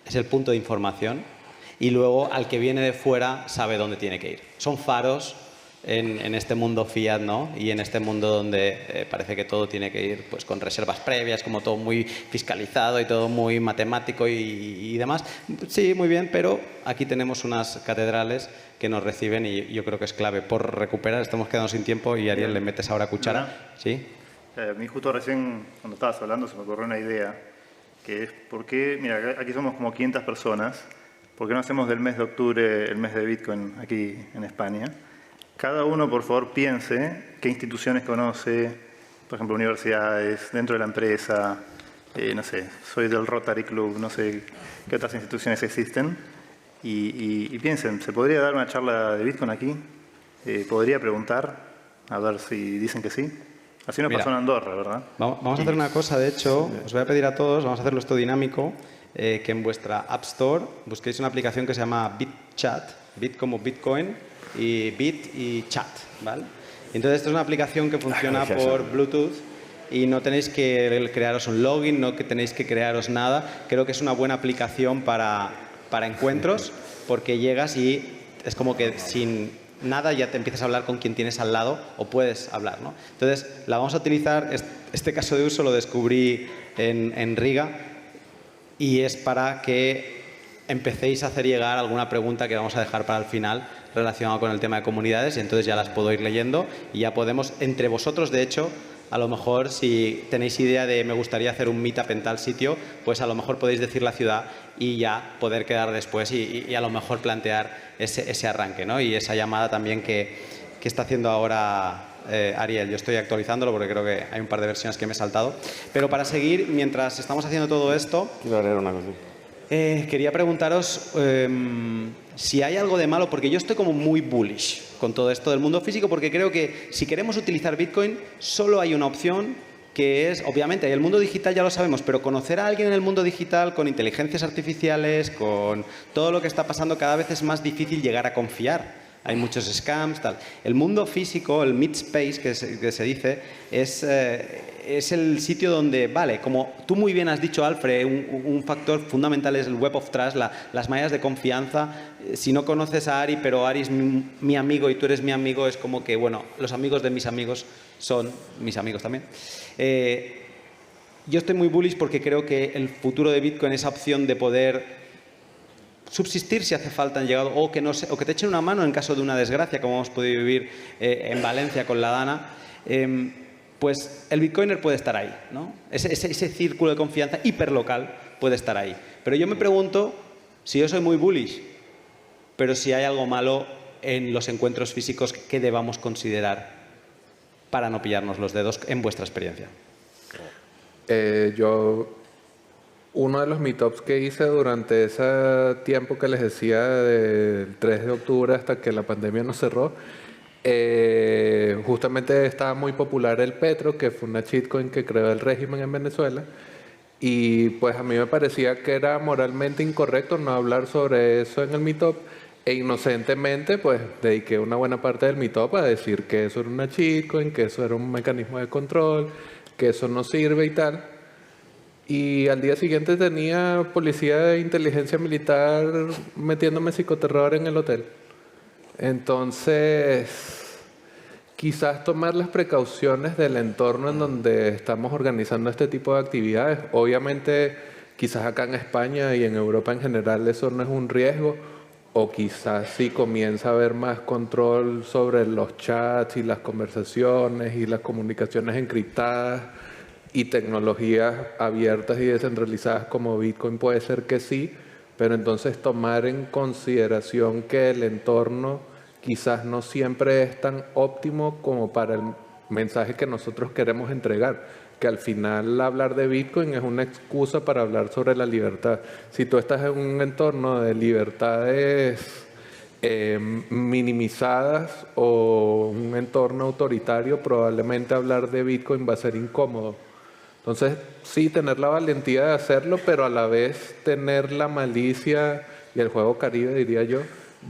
Es el punto de información. Y luego al que viene de fuera sabe dónde tiene que ir. Son faros en este mundo fiat, ¿no? Y en este mundo donde parece que todo tiene que ir pues con reservas previas, como todo muy fiscalizado y todo muy matemático y demás. Sí, muy bien, pero aquí tenemos unas catedrales que nos reciben y yo creo que es clave. Por recuperar, estamos quedando sin tiempo y Ariel, le metes ahora cuchara. ¿Sí? A mí justo recién, cuando estabas hablando, se me ocurrió una idea, que es por qué, mira, aquí somos como 500 personas, ¿por qué no hacemos del mes de octubre el mes de Bitcoin aquí en España? Cada uno, por favor, piense qué instituciones conoce, por ejemplo, universidades, dentro de la empresa, no sé, soy del Rotary Club, no sé qué otras instituciones existen, y piensen, ¿se podría dar una charla de Bitcoin aquí? ¿Podría preguntar? A ver si dicen que sí. Así nos pasó en Andorra, ¿verdad? Vamos a hacer una cosa, de hecho, os voy a pedir a todos, vamos a hacerlo esto dinámico, que en vuestra App Store busquéis una aplicación que se llama BitChat, Bit como Bitcoin, y Bit y Chat, ¿vale? Entonces, esto es una aplicación que funciona por Bluetooth y no tenéis que crearos un login, no que tenéis que crearos nada. Creo que es una buena aplicación para encuentros, porque llegas y es como que sin nada ya te empiezas a hablar con quien tienes al lado o puedes hablar, ¿no? Entonces, la vamos a utilizar, este caso de uso lo descubrí en Riga y es para que empecéis a hacer llegar alguna pregunta que vamos a dejar para el final relacionada con el tema de comunidades y entonces ya las puedo ir leyendo y ya podemos, entre vosotros, de hecho, a lo mejor si tenéis idea de me gustaría hacer un meetup en tal sitio, pues a lo mejor podéis decir la ciudad y ya poder quedar después y a lo mejor plantear ese arranque, ¿no? Y esa llamada también que está haciendo ahora Ariel. Yo estoy actualizándolo porque creo que hay un par de versiones que me he saltado. Pero para seguir, mientras estamos haciendo todo esto, Quiero agregar una cosa. quería preguntaros si hay algo de malo, porque yo estoy como muy bullish con todo esto del mundo físico, porque creo que si queremos utilizar Bitcoin, solo hay una opción, que es, obviamente, el mundo digital ya lo sabemos, pero conocer a alguien en el mundo digital con inteligencias artificiales, con todo lo que está pasando, cada vez es más difícil llegar a confiar. Hay muchos scams, tal. El mundo físico, el mid-space que se dice, es el sitio donde, vale, como tú muy bien has dicho, Alfred, un factor fundamental es el Web of Trust, las mallas de confianza. Si no conoces a Ari, pero Ari es mi amigo y tú eres mi amigo, es como que, bueno, los amigos de mis amigos son mis amigos también. Yo estoy muy bullish porque creo que el futuro de Bitcoin, esa opción de poder subsistir si hace falta han llegado, o que te echen una mano en caso de una desgracia, como hemos podido vivir en Valencia con la Dana, pues el Bitcoiner puede estar ahí, ¿no? Ese círculo de confianza hiperlocal puede estar ahí. Pero yo me pregunto, si yo soy muy bullish, pero si hay algo malo en los encuentros físicos que debamos considerar para no pillarnos los dedos, en vuestra experiencia. Uno de los meetups que hice durante ese tiempo que les decía del 3 de octubre hasta que la pandemia nos cerró, justamente estaba muy popular el Petro, que fue una shitcoin que creó el régimen en Venezuela, y pues a mí me parecía que era moralmente incorrecto no hablar sobre eso en el meetup, e inocentemente pues dediqué una buena parte del meetup a decir que eso era una shitcoin, que eso era un mecanismo de control, que eso no sirve y tal. Y al día siguiente tenía policía de inteligencia militar metiéndome psicoterror en el hotel. Entonces, quizás tomar las precauciones del entorno en donde estamos organizando este tipo de actividades. Obviamente, quizás acá en España y en Europa en general eso no es un riesgo, o quizás sí comienza a haber más control sobre los chats y las conversaciones y las comunicaciones encriptadas y tecnologías abiertas y descentralizadas como Bitcoin, puede ser que sí, pero entonces tomar en consideración que el entorno quizás no siempre es tan óptimo como para el mensaje que nosotros queremos entregar, que al final hablar de Bitcoin es una excusa para hablar sobre la libertad. Si tú estás en un entorno de libertades minimizadas o un entorno autoritario, probablemente hablar de Bitcoin va a ser incómodo. Entonces, sí, tener la valentía de hacerlo, pero a la vez tener la malicia y el juego Caribe, diría yo,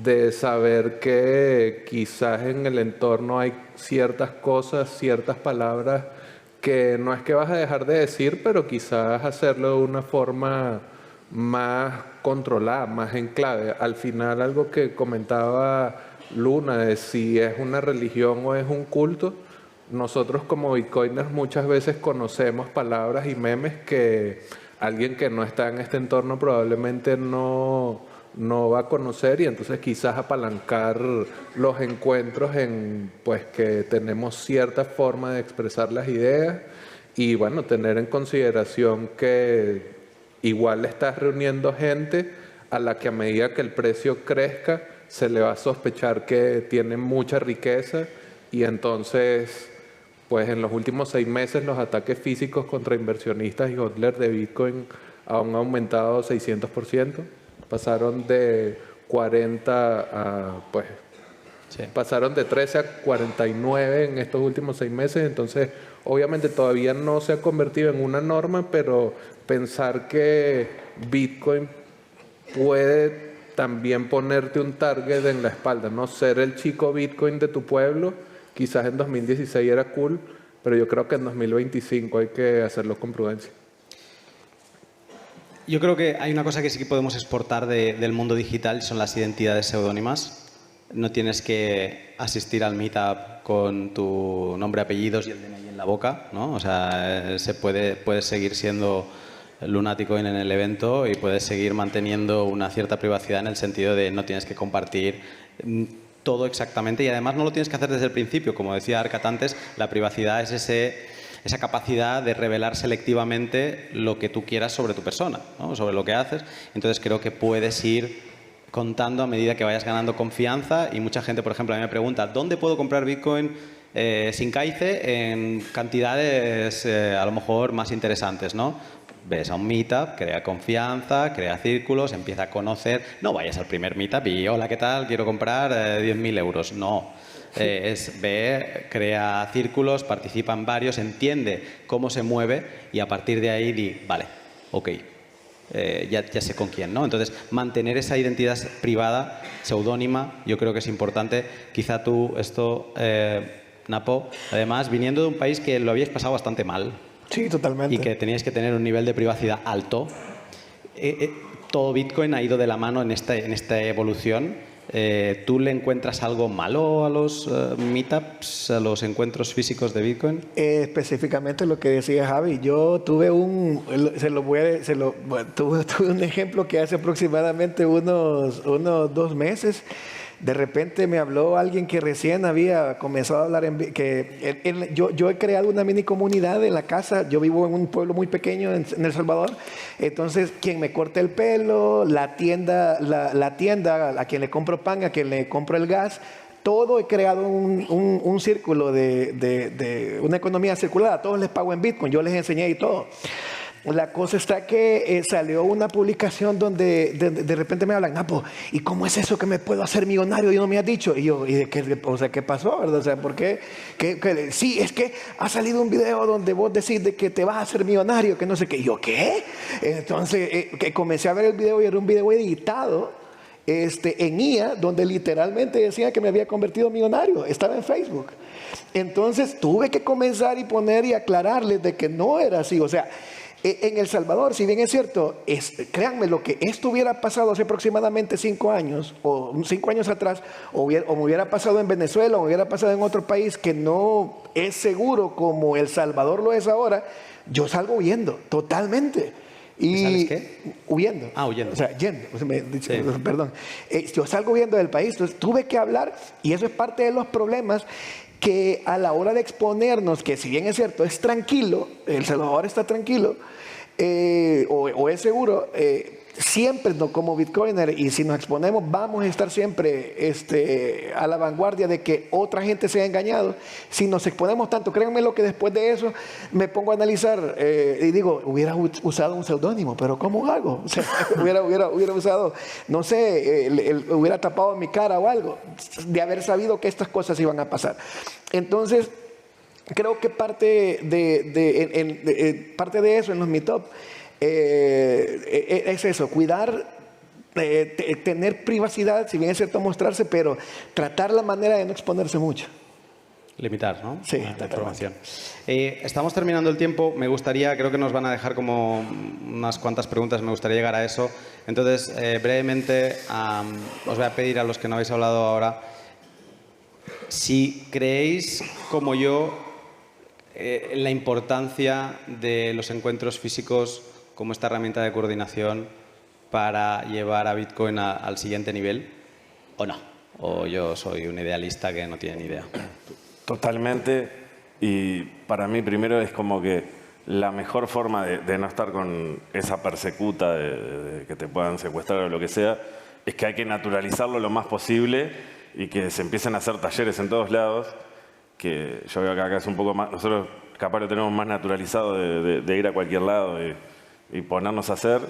de saber que quizás en el entorno hay ciertas cosas, ciertas palabras que no es que vas a dejar de decir, pero quizás hacerlo de una forma más controlada, más en clave. Al final, algo que comentaba Luna, de si es una religión o es un culto, nosotros como bitcoiners muchas veces conocemos palabras y memes que alguien que no está en este entorno probablemente no va a conocer, y entonces quizás apalancar los encuentros en pues que tenemos cierta forma de expresar las ideas y bueno, tener en consideración que igual estás reuniendo gente a la que a medida que el precio crezca se le va a sospechar que tiene mucha riqueza, y entonces pues en los últimos 6 meses los ataques físicos contra inversionistas y hodlers de Bitcoin han aumentado 600%. Pasaron de 40 a, pues, sí, pasaron de 13 a 49 en estos últimos 6 meses. Entonces, obviamente todavía no se ha convertido en una norma, pero pensar que Bitcoin puede también ponerte un target en la espalda, no ser el chico Bitcoin de tu pueblo. Quizás en 2016 era cool, pero yo creo que en 2025 hay que hacerlo con prudencia. Yo creo que hay una cosa que sí que podemos exportar del mundo digital, son las identidades seudónimas. No tienes que asistir al meetup con tu nombre, apellidos y el DNI en la boca, ¿no? O sea, puedes seguir siendo Lunaticoin en el evento y puedes seguir manteniendo una cierta privacidad en el sentido de no tienes que compartir todo exactamente y además no lo tienes que hacer desde el principio. Como decía Arcat antes, la privacidad es esa capacidad de revelar selectivamente lo que tú quieras sobre tu persona, ¿no? Sobre lo que haces. Entonces creo que puedes ir contando a medida que vayas ganando confianza y mucha gente, por ejemplo, a mí me pregunta ¿dónde puedo comprar Bitcoin sin CAICE en cantidades a lo mejor más interesantes, ¿no? Ves a un meetup, crea confianza, crea círculos, empieza a conocer. No vayas al primer meetup y hola, ¿qué tal? Quiero comprar 10.000 euros. No. Crea círculos, participa en varios, entiende cómo se mueve y a partir de ahí di, vale, ok, ya sé con quién, ¿no? Entonces, mantener esa identidad privada, seudónima, yo creo que es importante. Quizá tú, Napo, además, viniendo de un país que lo habíais pasado bastante mal. Sí, totalmente. Y que teníais que tener un nivel de privacidad alto. Todo Bitcoin ha ido de la mano en esta evolución. ¿Tú le encuentras algo malo a los meetups, a los encuentros físicos de Bitcoin? Específicamente lo que decía Javi, yo tuve tuve un ejemplo que hace aproximadamente unos 2 meses. De repente me habló alguien que recién había comenzado a hablar yo he creado una mini comunidad en la casa. Yo vivo en un pueblo muy pequeño en El Salvador. Entonces, quien me corta el pelo, la tienda a quien le compro pan, a quien le compro el gas, todo he creado un círculo de una economía circular. A todos les pago en Bitcoin. Yo les enseñé y todo. La cosa está que salió una publicación donde de repente me hablan, Napo, ¿y cómo es eso que me puedo hacer millonario y no me has dicho? Y yo, ¿qué pasó? ¿Verdad? O sea, ¿por qué? Sí, es que ha salido un video donde vos decís de que te vas a hacer millonario, que no sé qué. Y yo, ¿qué? Entonces, que comencé a ver el video y era un video editado en IA, donde literalmente decía que me había convertido en millonario. Estaba en Facebook. Entonces, tuve que comenzar y poner y aclararles de que no era así. O sea, en El Salvador, si bien es cierto, créanme, lo que esto hubiera pasado hace aproximadamente 5 años, o 5 años atrás, o me hubiera pasado en Venezuela, o me hubiera pasado en otro país que no es seguro como El Salvador lo es ahora, yo salgo huyendo, totalmente. ¿Sabes qué? Huyendo. Huyendo. O sea, yendo. Perdón. Yo salgo huyendo del país, entonces tuve que hablar, y eso es parte de los problemas, que a la hora de exponernos, que si bien es cierto, es tranquilo, El Salvador está tranquilo, o es seguro, siempre como Bitcoiner, y si nos exponemos vamos a estar siempre a la vanguardia de que otra gente sea engañado. Si nos exponemos tanto, créanme lo que después de eso me pongo a analizar y digo, hubiera usado un seudónimo, pero ¿cómo hago? O sea, hubiera usado, no sé, hubiera tapado mi cara o algo, de haber sabido que estas cosas iban a pasar. Entonces, creo que parte de eso en los meetups es eso, cuidar, tener privacidad, si bien es cierto mostrarse, pero tratar la manera de no exponerse mucho. Limitar, ¿no? Sí, la información. Estamos terminando el tiempo. Me gustaría, creo que nos van a dejar como unas cuantas preguntas. Me gustaría llegar a eso. Entonces, brevemente, os voy a pedir a los que no habéis hablado ahora, si creéis, como yo, la importancia de los encuentros físicos como esta herramienta de coordinación para llevar a Bitcoin al siguiente nivel, o no. O yo soy un idealista que no tiene ni idea. Totalmente. Y para mí primero es como que la mejor forma de no estar con esa persecuta de que te puedan secuestrar o lo que sea, es que hay que naturalizarlo lo más posible y que se empiecen a hacer talleres en todos lados, que yo veo que acá es un poco más, nosotros capaz lo tenemos más naturalizado de ir a cualquier lado y ponernos a hacer.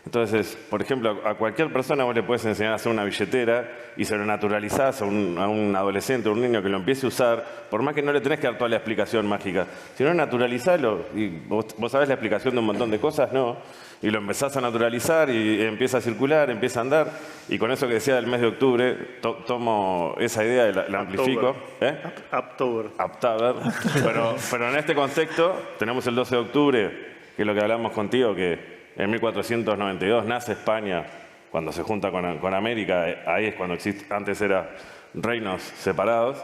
Entonces, por ejemplo, a cualquier persona vos le puedes enseñar a hacer una billetera y se lo naturalizás a un adolescente o un niño que lo empiece a usar, por más que no le tenés que dar toda la explicación mágica, sino naturalizalo. Y vos sabés la explicación de un montón de cosas, ¿no? Y lo empezás a naturalizar y empieza a circular, empieza a andar. Y con eso que decía del mes de octubre, tomo esa idea y la amplifico. October. October. Pero en este contexto tenemos el 12 de octubre, que es lo que hablamos contigo, que en 1492 nace España, cuando se junta con América, ahí es cuando existe, antes eran reinos separados,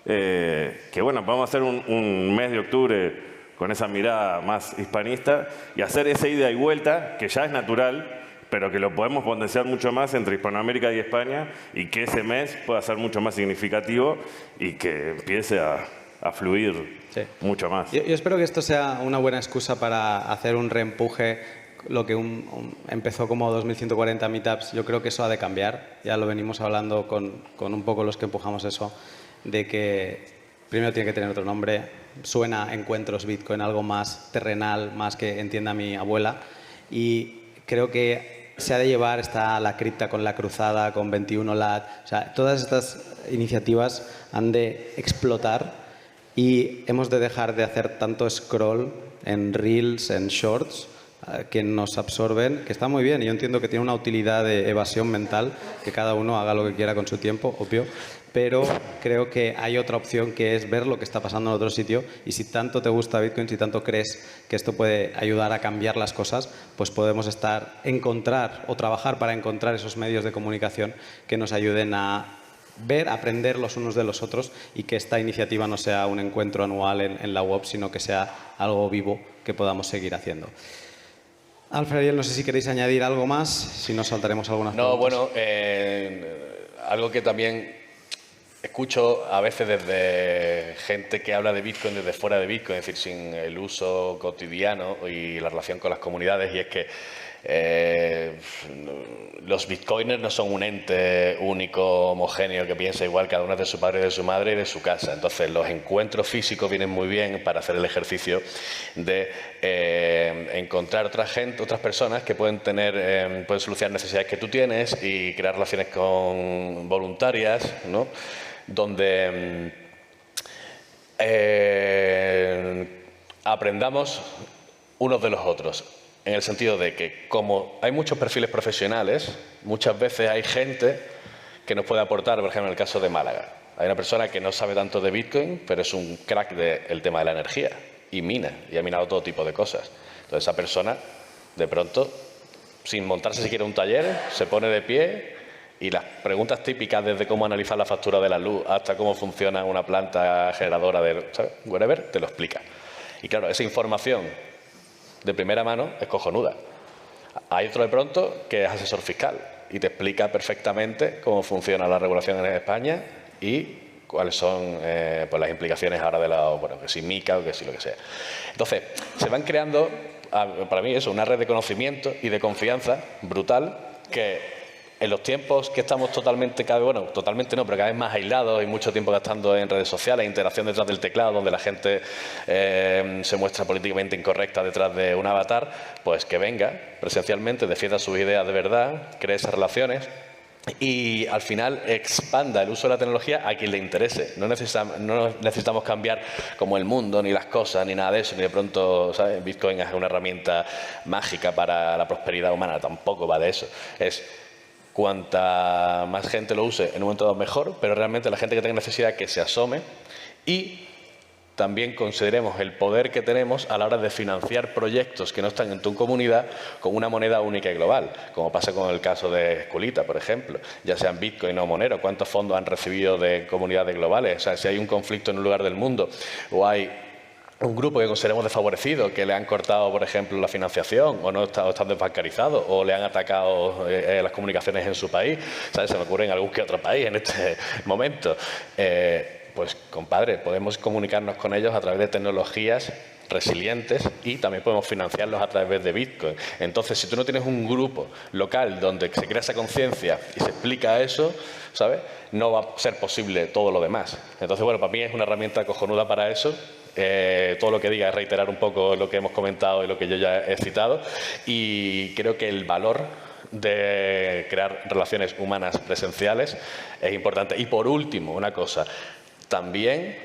que bueno, vamos a hacer un mes de octubre con esa mirada más hispanista y hacer esa ida y vuelta, que ya es natural, pero que lo podemos potenciar mucho más entre Hispanoamérica y España y que ese mes pueda ser mucho más significativo y que empiece a fluir mucho más. Yo espero que esto sea una buena excusa para hacer un reempuje. Lo que empezó como 2140 meetups, yo creo que eso ha de cambiar. Ya lo venimos hablando con un poco los que empujamos eso, de que primero tiene que tener otro nombre. Suena a Encuentros Bitcoin, algo más terrenal, más que entienda mi abuela. Y creo que se ha de llevar, está la cripta con la cruzada, con 21 LAT. O sea, todas estas iniciativas han de explotar y hemos de dejar de hacer tanto scroll en Reels, en Shorts, que nos absorben, que está muy bien. Yo entiendo que tiene una utilidad de evasión mental, que cada uno haga lo que quiera con su tiempo, obvio, pero creo que hay otra opción que es ver lo que está pasando en otro sitio y si tanto te gusta Bitcoin, si tanto crees que esto puede ayudar a cambiar las cosas, pues podemos encontrar o trabajar para encontrar esos medios de comunicación que nos ayuden a ver, aprender los unos de los otros y que esta iniciativa no sea un encuentro anual en la web, sino que sea algo vivo que podamos seguir haciendo. Alfred, Ariel, no sé si queréis añadir algo más, si no saltaremos algunas preguntas. No, bueno, algo que también escucho a veces desde gente que habla de Bitcoin desde fuera de Bitcoin, es decir, sin el uso cotidiano y la relación con las comunidades, y es que los bitcoiners no son un ente único, homogéneo, que piensa igual cada uno de su padre, de su madre y de su casa. Entonces, los encuentros físicos vienen muy bien para hacer el ejercicio de encontrar otras personas que pueden solucionar necesidades que tú tienes y crear relaciones voluntarias, ¿no? Donde aprendamos unos de los otros. En el sentido de que, como hay muchos perfiles profesionales, muchas veces hay gente que nos puede aportar, por ejemplo, en el caso de Málaga. Hay una persona que no sabe tanto de Bitcoin, pero es un crack del tema de la energía y mina, y ha minado todo tipo de cosas. Entonces, esa persona, de pronto, sin montarse siquiera un taller, se pone de pie y las preguntas típicas, desde cómo analizar la factura de la luz hasta cómo funciona una planta generadora de, ¿sabes? Whatever, te lo explica. Y claro, esa información de primera mano es cojonuda. Hay otro de pronto que es asesor fiscal y te explica perfectamente cómo funciona la regulación en España y cuáles son pues las implicaciones ahora que si MiCA o que si lo que sea. Entonces, se van creando, para mí eso, una red de conocimiento y de confianza brutal que en los tiempos que estamos totalmente no, pero cada vez más aislados y mucho tiempo gastando en redes sociales, interacción detrás del teclado, donde la gente se muestra políticamente incorrecta detrás de un avatar, pues que venga presencialmente, defienda sus ideas de verdad, cree esas relaciones y al final expanda el uso de la tecnología a quien le interese. No necesitamos cambiar como el mundo, ni las cosas, ni nada de eso, ni de pronto, ¿sabes? Bitcoin es una herramienta mágica para la prosperidad humana, tampoco va de eso. Cuanta más gente lo use en un momento dado mejor, pero realmente la gente que tenga necesidad que se asome y también consideremos el poder que tenemos a la hora de financiar proyectos que no están en tu comunidad con una moneda única y global, como pasa con el caso de Esculita, por ejemplo, ya sean Bitcoin o Monero. ¿Cuántos fondos han recibido de comunidades globales? O sea, si hay un conflicto en un lugar del mundo o hay un grupo que consideremos desfavorecido, que le han cortado, por ejemplo, la financiación o están desbancarizados o le han atacado las comunicaciones en su país, ¿sabes? Se me ocurre en algún que otro país en este momento. Pues, compadre, podemos comunicarnos con ellos a través de tecnologías resilientes y también podemos financiarlos a través de Bitcoin. Entonces, si tú no tienes un grupo local donde se crea esa conciencia y se explica eso, ¿sabes? No va a ser posible todo lo demás. Entonces, bueno, para mí es una herramienta cojonuda para eso Todo lo que diga es reiterar un poco lo que hemos comentado y lo que yo ya he citado. Y creo que el valor de crear relaciones humanas presenciales es importante. Y por último, una cosa, también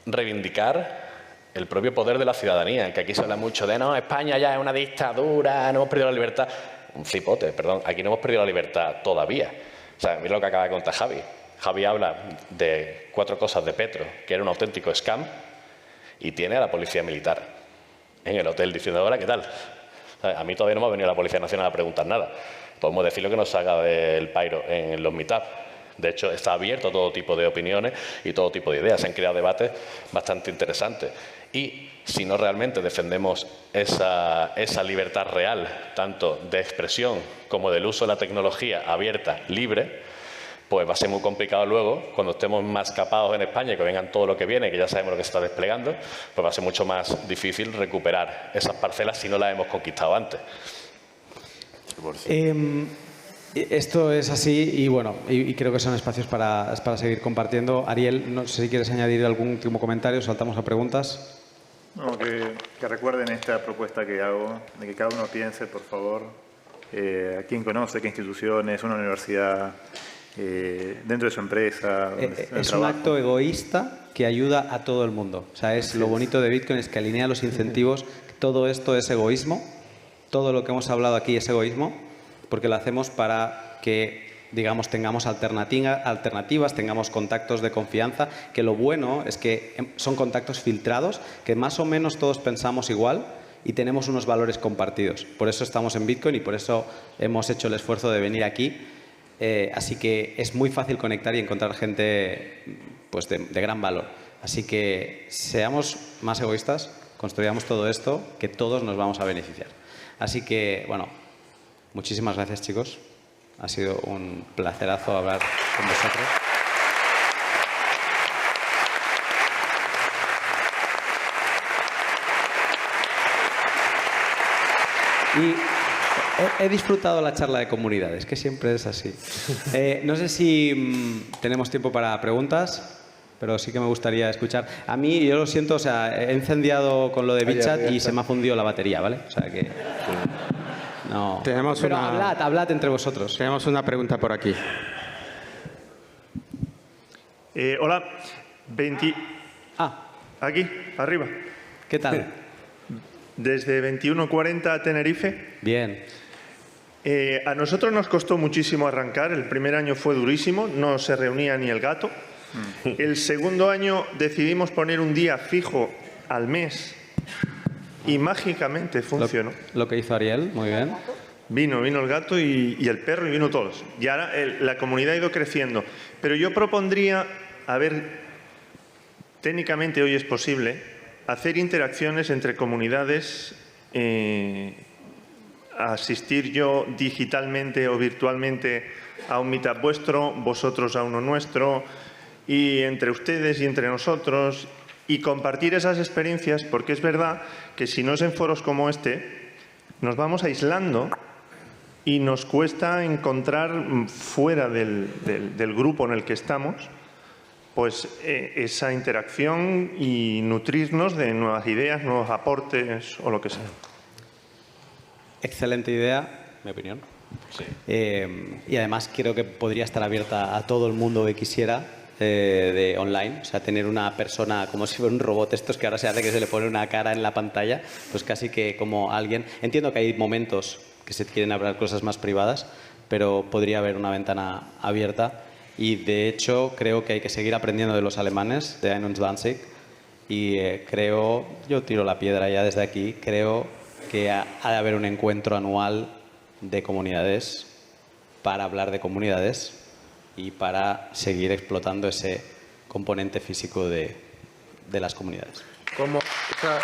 reivindicar el propio poder de la ciudadanía, que aquí se habla mucho de no, España ya es una dictadura, no hemos perdido la libertad. Un flipote, perdón, aquí no hemos perdido la libertad todavía. O sea, mira lo que acaba de contar Javi. Javi habla de 4 cosas de Petro, que era un auténtico scam, y tiene a la policía militar en el hotel diciendo, ahora, ¿qué tal? A mí todavía no me ha venido la Policía Nacional a preguntar nada. Podemos decir lo que nos salga del pairo en los meetups. De hecho, está abierto a todo tipo de opiniones y todo tipo de ideas. Se han creado debates bastante interesantes. Y si no realmente defendemos esa libertad real, tanto de expresión como del uso de la tecnología abierta, libre, pues va a ser muy complicado luego, cuando estemos más capados en España y que vengan todo lo que viene, que ya sabemos lo que se está desplegando, pues va a ser mucho más difícil recuperar esas parcelas si no las hemos conquistado antes. Esto es así y bueno, y creo que son espacios para seguir compartiendo. Ariel, no sé si quieres añadir algún último comentario, saltamos a preguntas. No, que recuerden esta propuesta que hago, de que cada uno piense, por favor, a quién conoce, qué instituciones, una universidad, dentro de su empresa. Es un acto egoísta que ayuda a todo el mundo. O sea, lo bonito de Bitcoin es que alinea los incentivos. Todo esto es egoísmo. Todo lo que hemos hablado aquí es egoísmo, porque lo hacemos para que, digamos, tengamos alternativas, tengamos contactos de confianza, que lo bueno es que son contactos filtrados, que más o menos todos pensamos igual y tenemos unos valores compartidos. Por eso estamos en Bitcoin y por eso hemos hecho el esfuerzo de venir aquí. Así que es muy fácil conectar y encontrar gente pues, de gran valor. Así que seamos más egoístas, construyamos todo esto, que todos nos vamos a beneficiar. Así que, bueno, muchísimas gracias, chicos. Ha sido un placerazo hablar con vosotros. Y he disfrutado la charla de comunidades, que siempre es así. No sé si tenemos tiempo para preguntas, pero sí que me gustaría escuchar. A mí, yo lo siento, o sea, he encendido con lo de BitChat y se me ha fundido la batería, ¿vale? O sea que... No. Tenemos pero una... hablad entre vosotros. Tenemos una pregunta por aquí. Hola. Ah, Aquí, arriba. ¿qué tal? Desde 21:40 a Tenerife. Bien. A nosotros nos costó muchísimo arrancar. El primer año fue durísimo, no se reunía ni el gato. El segundo año decidimos poner un día fijo al mes y mágicamente funcionó. Lo que hizo Ariel, muy bien. Vino el gato y el perro y vino todos. Y ahora la comunidad ha ido creciendo. Pero yo propondría, a ver, técnicamente hoy es posible, hacer interacciones entre comunidades, asistir yo digitalmente o virtualmente a un meetup vuestro, vosotros a uno nuestro, y entre ustedes y entre nosotros, y compartir esas experiencias, porque es verdad que si no es en foros como este, nos vamos aislando y nos cuesta encontrar fuera del grupo en el que estamos pues esa interacción y nutrirnos de nuevas ideas, nuevos aportes o lo que sea. Excelente idea, mi opinión. Sí. Y además creo que podría estar abierta a todo el mundo que quisiera de online. O sea, tener una persona como si fuera un robot, estos que ahora se hace que se le pone una cara en la pantalla, pues casi que como alguien... Entiendo que hay momentos que se quieren hablar cosas más privadas, pero podría haber una ventana abierta. Y de hecho creo que hay que seguir aprendiendo de los alemanes, de 21 y creo, yo tiro la piedra ya desde aquí, creo que ha de haber un encuentro anual de comunidades para hablar de comunidades y para seguir explotando ese componente físico de las comunidades. Como, o sea,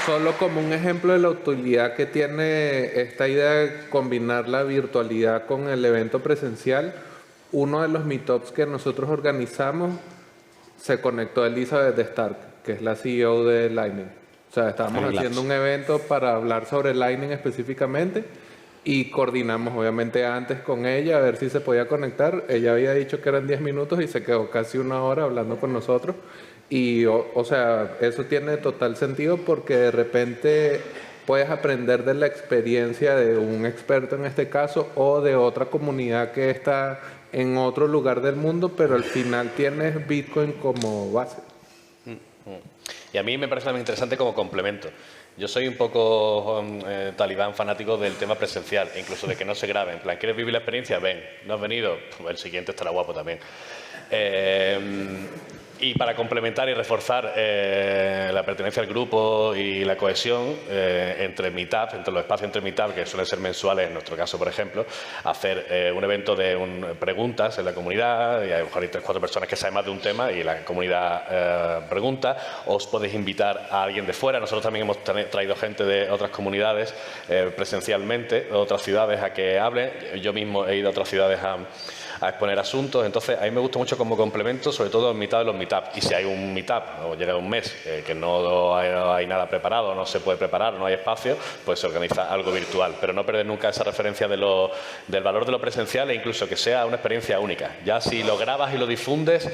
solo como un ejemplo de la utilidad que tiene esta idea de combinar la virtualidad con el evento presencial, uno de los meetups que nosotros organizamos se conectó a Elizabeth Stark, que es la CEO de Lightning. O sea, estábamos haciendo un evento para hablar sobre Lightning específicamente y coordinamos obviamente antes con ella a ver si se podía conectar. Ella había dicho que eran 10 minutos y se quedó casi una hora hablando con nosotros. Y, o sea, eso tiene total sentido porque de repente puedes aprender de la experiencia de un experto en este caso o de otra comunidad que está en otro lugar del mundo, pero al final tienes Bitcoin como base. Y a mí me parece también interesante como complemento. Yo soy un poco talibán fanático del tema presencial, incluso de que no se grabe. En plan, ¿quieres vivir la experiencia? Ven. ¿No has venido? Pues el siguiente estará guapo también. Y para complementar y reforzar la pertenencia al grupo y la cohesión entre Meetup, entre los espacios entre Meetup, que suelen ser mensuales, en nuestro caso, por ejemplo, hacer un evento de preguntas en la comunidad, y a lo mejor hay 3 o 4 personas que saben más de un tema y la comunidad pregunta, os podéis invitar a alguien de fuera. Nosotros también hemos traído gente de otras comunidades presencialmente, de otras ciudades a que hablen. Yo mismo he ido a otras ciudades a exponer asuntos. Entonces, a mí me gusta mucho como complemento, sobre todo en mitad de los meetup. Y si hay un meetup o llega un mes que no hay nada preparado, no se puede preparar, no hay espacio, pues se organiza algo virtual. Pero no perder nunca esa referencia del valor de lo presencial e incluso que sea una experiencia única. Ya si lo grabas y lo difundes,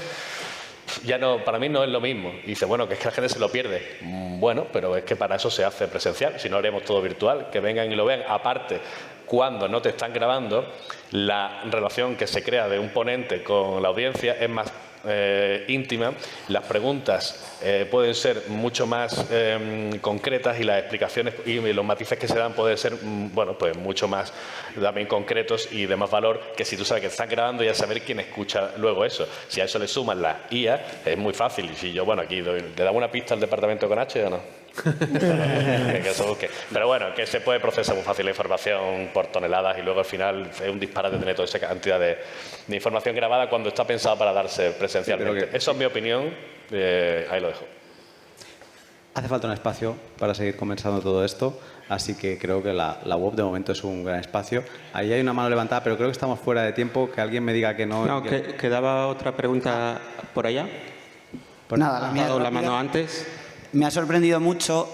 ya no, para mí no es lo mismo. Y dice, bueno, que es que la gente se lo pierde. Bueno, pero es que para eso se hace presencial. Si no, haremos todo virtual. Que vengan y lo vean. Aparte, cuando no te están grabando, la relación que se crea de un ponente con la audiencia es más íntima. Las preguntas pueden ser mucho más concretas y las explicaciones y los matices que se dan pueden ser bueno, pues mucho más también concretos y de más valor que si tú sabes que te están grabando y a saber quién escucha luego eso. Si a eso le suman la IA, es muy fácil. Y si yo, bueno, aquí ¿le damos una pista al departamento con H o no? Que se busque. Pero bueno, que se puede procesar muy fácil la información por toneladas y luego al final es un disparate tener toda esa cantidad de información grabada cuando está pensada para darse presencialmente. Eso es mi opinión, ahí lo dejo. Hace falta un espacio para seguir conversando todo esto, así que creo que la web de momento es un gran espacio. Ahí hay una mano levantada, pero creo que estamos fuera de tiempo. Que alguien me diga que no. No, quedaba otra pregunta por allá. Pues nada, la mía la mano antes. Me ha sorprendido mucho.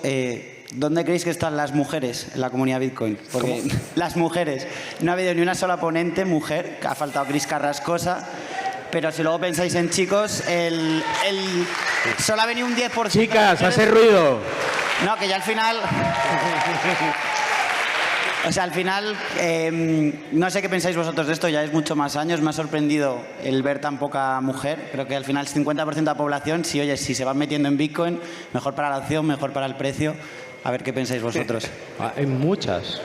¿Dónde creéis que están las mujeres en la comunidad Bitcoin? Porque las mujeres, no ha habido ni una sola ponente mujer, ha faltado Cris Carrascosa, pero si luego pensáis en chicos, solo ha venido un 10%. Chicas, hace ruido. No, que ya al final... O sea, al final, no sé qué pensáis vosotros de esto, ya es mucho más años, me ha sorprendido el ver tan poca mujer. Creo que al final el 50% de la población, si se van metiendo en Bitcoin, mejor para la opción, mejor para el precio. A ver qué pensáis vosotros. Hay muchas.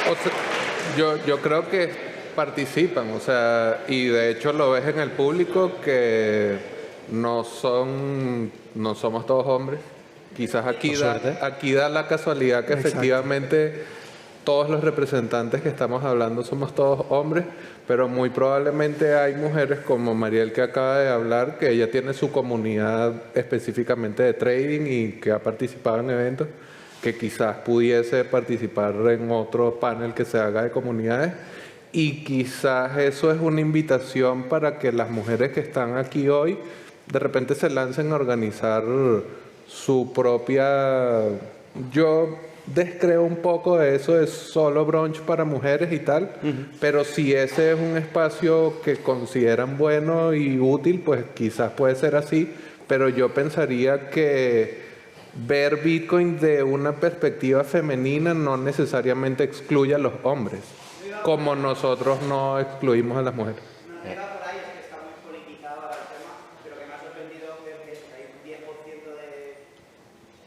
O sea, yo creo que participan, o sea, y de hecho lo ves en el público que no somos todos hombres. Quizás aquí da la casualidad que efectivamente todos los representantes que estamos hablando somos todos hombres, pero muy probablemente hay mujeres como Mariel que acaba de hablar, que ella tiene su comunidad específicamente de trading y que ha participado en eventos, que quizás pudiese participar en otro panel que se haga de comunidades. Y quizás eso es una invitación para que las mujeres que están aquí hoy de repente se lancen a organizar su propia... Yo descreo un poco de eso de solo brunch para mujeres y tal, pero si ese es un espacio que consideran bueno y útil, pues quizás puede ser así, pero yo pensaría que ver Bitcoin de una perspectiva femenina no necesariamente excluye a los hombres, como nosotros no excluimos a las mujeres. No llega por ahí, es que está muy politizado el tema, pero que me ha sorprendido ver que hay un 10% de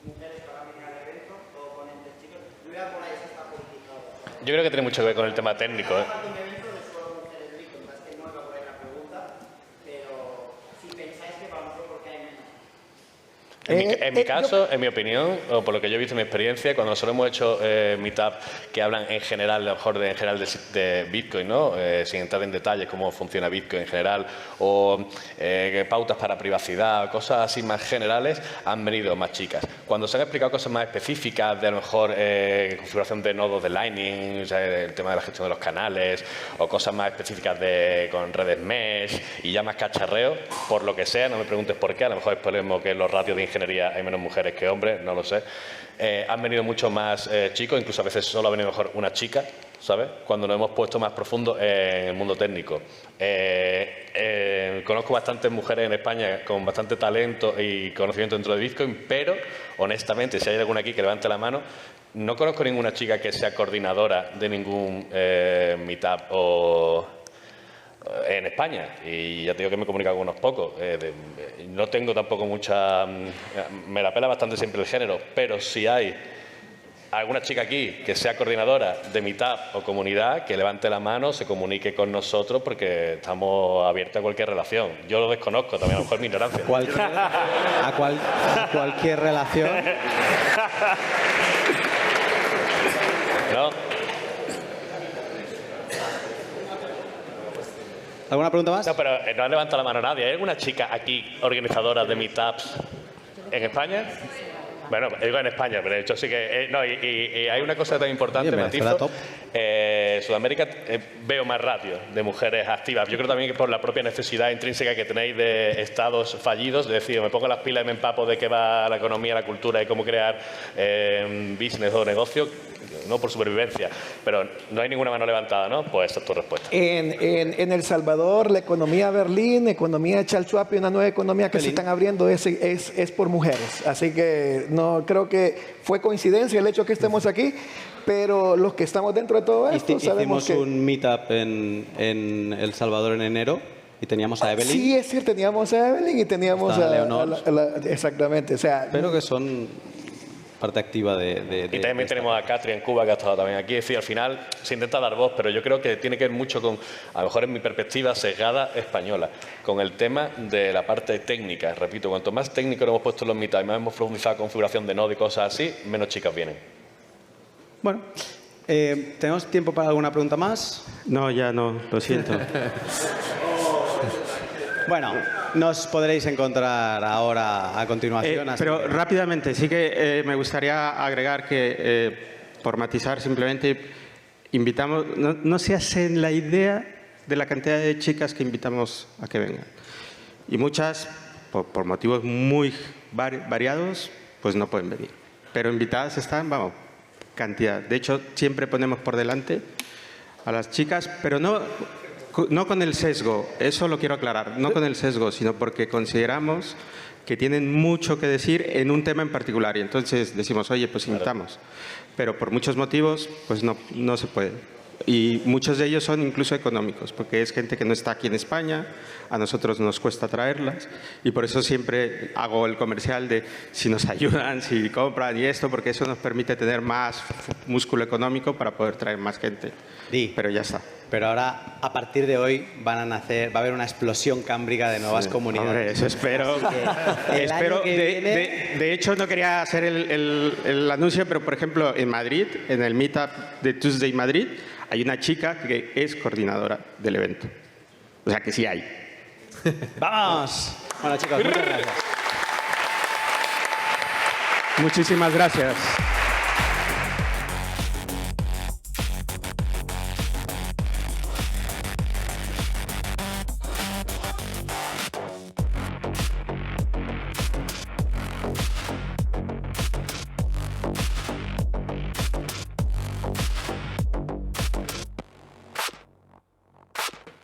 mujeres que van a venir al evento, o ponentes chicos. No llega por ahí, eso está politizado. Yo creo que tiene mucho que ver con el tema técnico, ¿eh? Un evento de solo mujeres Bitcoin, es que no iba por ahí la pregunta, pero si pensáis que va a lo mejor porque hay menos. En mi caso, en mi opinión, o por lo que yo he visto en mi experiencia, cuando nosotros hemos hecho meetup que hablan en general, a lo mejor en general de Bitcoin, ¿no? Sin entrar en detalles cómo funciona Bitcoin en general, o pautas para privacidad, cosas así más generales, han venido más chicas. Cuando se han explicado cosas más específicas de a lo mejor configuración de nodos de Lightning, o sea, el tema de la gestión de los canales, o cosas más específicas con redes mesh y ya más cacharreo, por lo que sea, no me preguntes por qué, a lo mejor es por que en los ratios de ingeniería hay menos mujeres que hombres, no lo sé. Han venido mucho más chicos, incluso a veces solo ha venido mejor una chica, ¿sabes? Cuando nos hemos puesto más profundo en el mundo técnico. Conozco bastantes mujeres en España con bastante talento y conocimiento dentro de Bitcoin, pero honestamente, si hay alguna aquí que levante la mano, no conozco ninguna chica que sea coordinadora de ningún meetup o en España, y ya te digo que me he comunicado con unos pocos. No tengo tampoco mucha... Me la pela bastante siempre el género, pero si hay alguna chica aquí que sea coordinadora de meetup o comunidad, que levante la mano, se comunique con nosotros, porque estamos abiertos a cualquier relación. Yo lo desconozco, también a lo mejor mi ignorancia. A cualquier relación. ¿No? ¿Alguna pregunta más? No, pero no han levantado la mano nadie. ¿Hay alguna chica aquí organizadora de meetups en España? Bueno, digo en España, pero de hecho sí que... no, y hay una cosa tan importante, matizo. Sudamérica veo más ratios de mujeres activas. Yo creo también que por la propia necesidad intrínseca que tenéis de estados fallidos, de decir, me pongo las pilas y me empapo de qué va la economía, la cultura y cómo crear business o negocio, no por supervivencia. Pero no hay ninguna mano levantada, ¿no? Pues esa es tu respuesta. En El Salvador, la economía Berlín, economía de Charles Schwab y una nueva economía que se están abriendo es por mujeres. Así que no creo que fue coincidencia el hecho que estemos aquí, pero los que estamos dentro de todo esto sabemos Hicimos que... un meetup en El Salvador en enero y teníamos a Evelyn. Sí, es cierto, teníamos a Evelyn y teníamos a Leonor. exactamente, o sea... Pero que son parte activa de y también tenemos a Catri en Cuba, que ha estado también aquí. Es decir, al final se intenta dar voz, pero yo creo que tiene que ver mucho con, a lo mejor en mi perspectiva sesgada española, con el tema de la parte técnica. Repito, cuanto más técnico lo hemos puesto en los meetups y más hemos profundizado configuración de nodo y cosas así, menos chicas vienen. Bueno, ¿tenemos tiempo para alguna pregunta más? No, ya no, lo siento. Bueno, nos podréis encontrar ahora a continuación. Pero rápidamente, sí que me gustaría agregar que, por matizar simplemente, invitamos, no se hacen la idea de la cantidad de chicas que invitamos a que vengan. Y muchas, por motivos muy variados, pues no pueden venir. Pero invitadas están, vamos, cantidad. De hecho, siempre ponemos por delante a las chicas, pero no con el sesgo, eso lo quiero aclarar, no con el sesgo, sino porque consideramos que tienen mucho que decir en un tema en particular. Y entonces decimos, oye, pues invitamos. Pero por muchos motivos, pues no se puede. Y muchos de ellos son incluso económicos, porque es gente que no está aquí en España, a nosotros nos cuesta traerlas, y por eso siempre hago el comercial de si nos ayudan, si compran y esto, porque eso nos permite tener más músculo económico para poder traer más gente. Pero ya está. Pero ahora, a partir de hoy, va a haber una explosión cámbrica de nuevas comunidades. Hombre, eso espero. De hecho, no quería hacer el anuncio, pero por ejemplo, en Madrid, en el meetup de Tuesday Madrid, hay una chica que es coordinadora del evento. O sea que sí hay. ¡Vamos! Bueno, chicos, muchas gracias. Muchísimas gracias.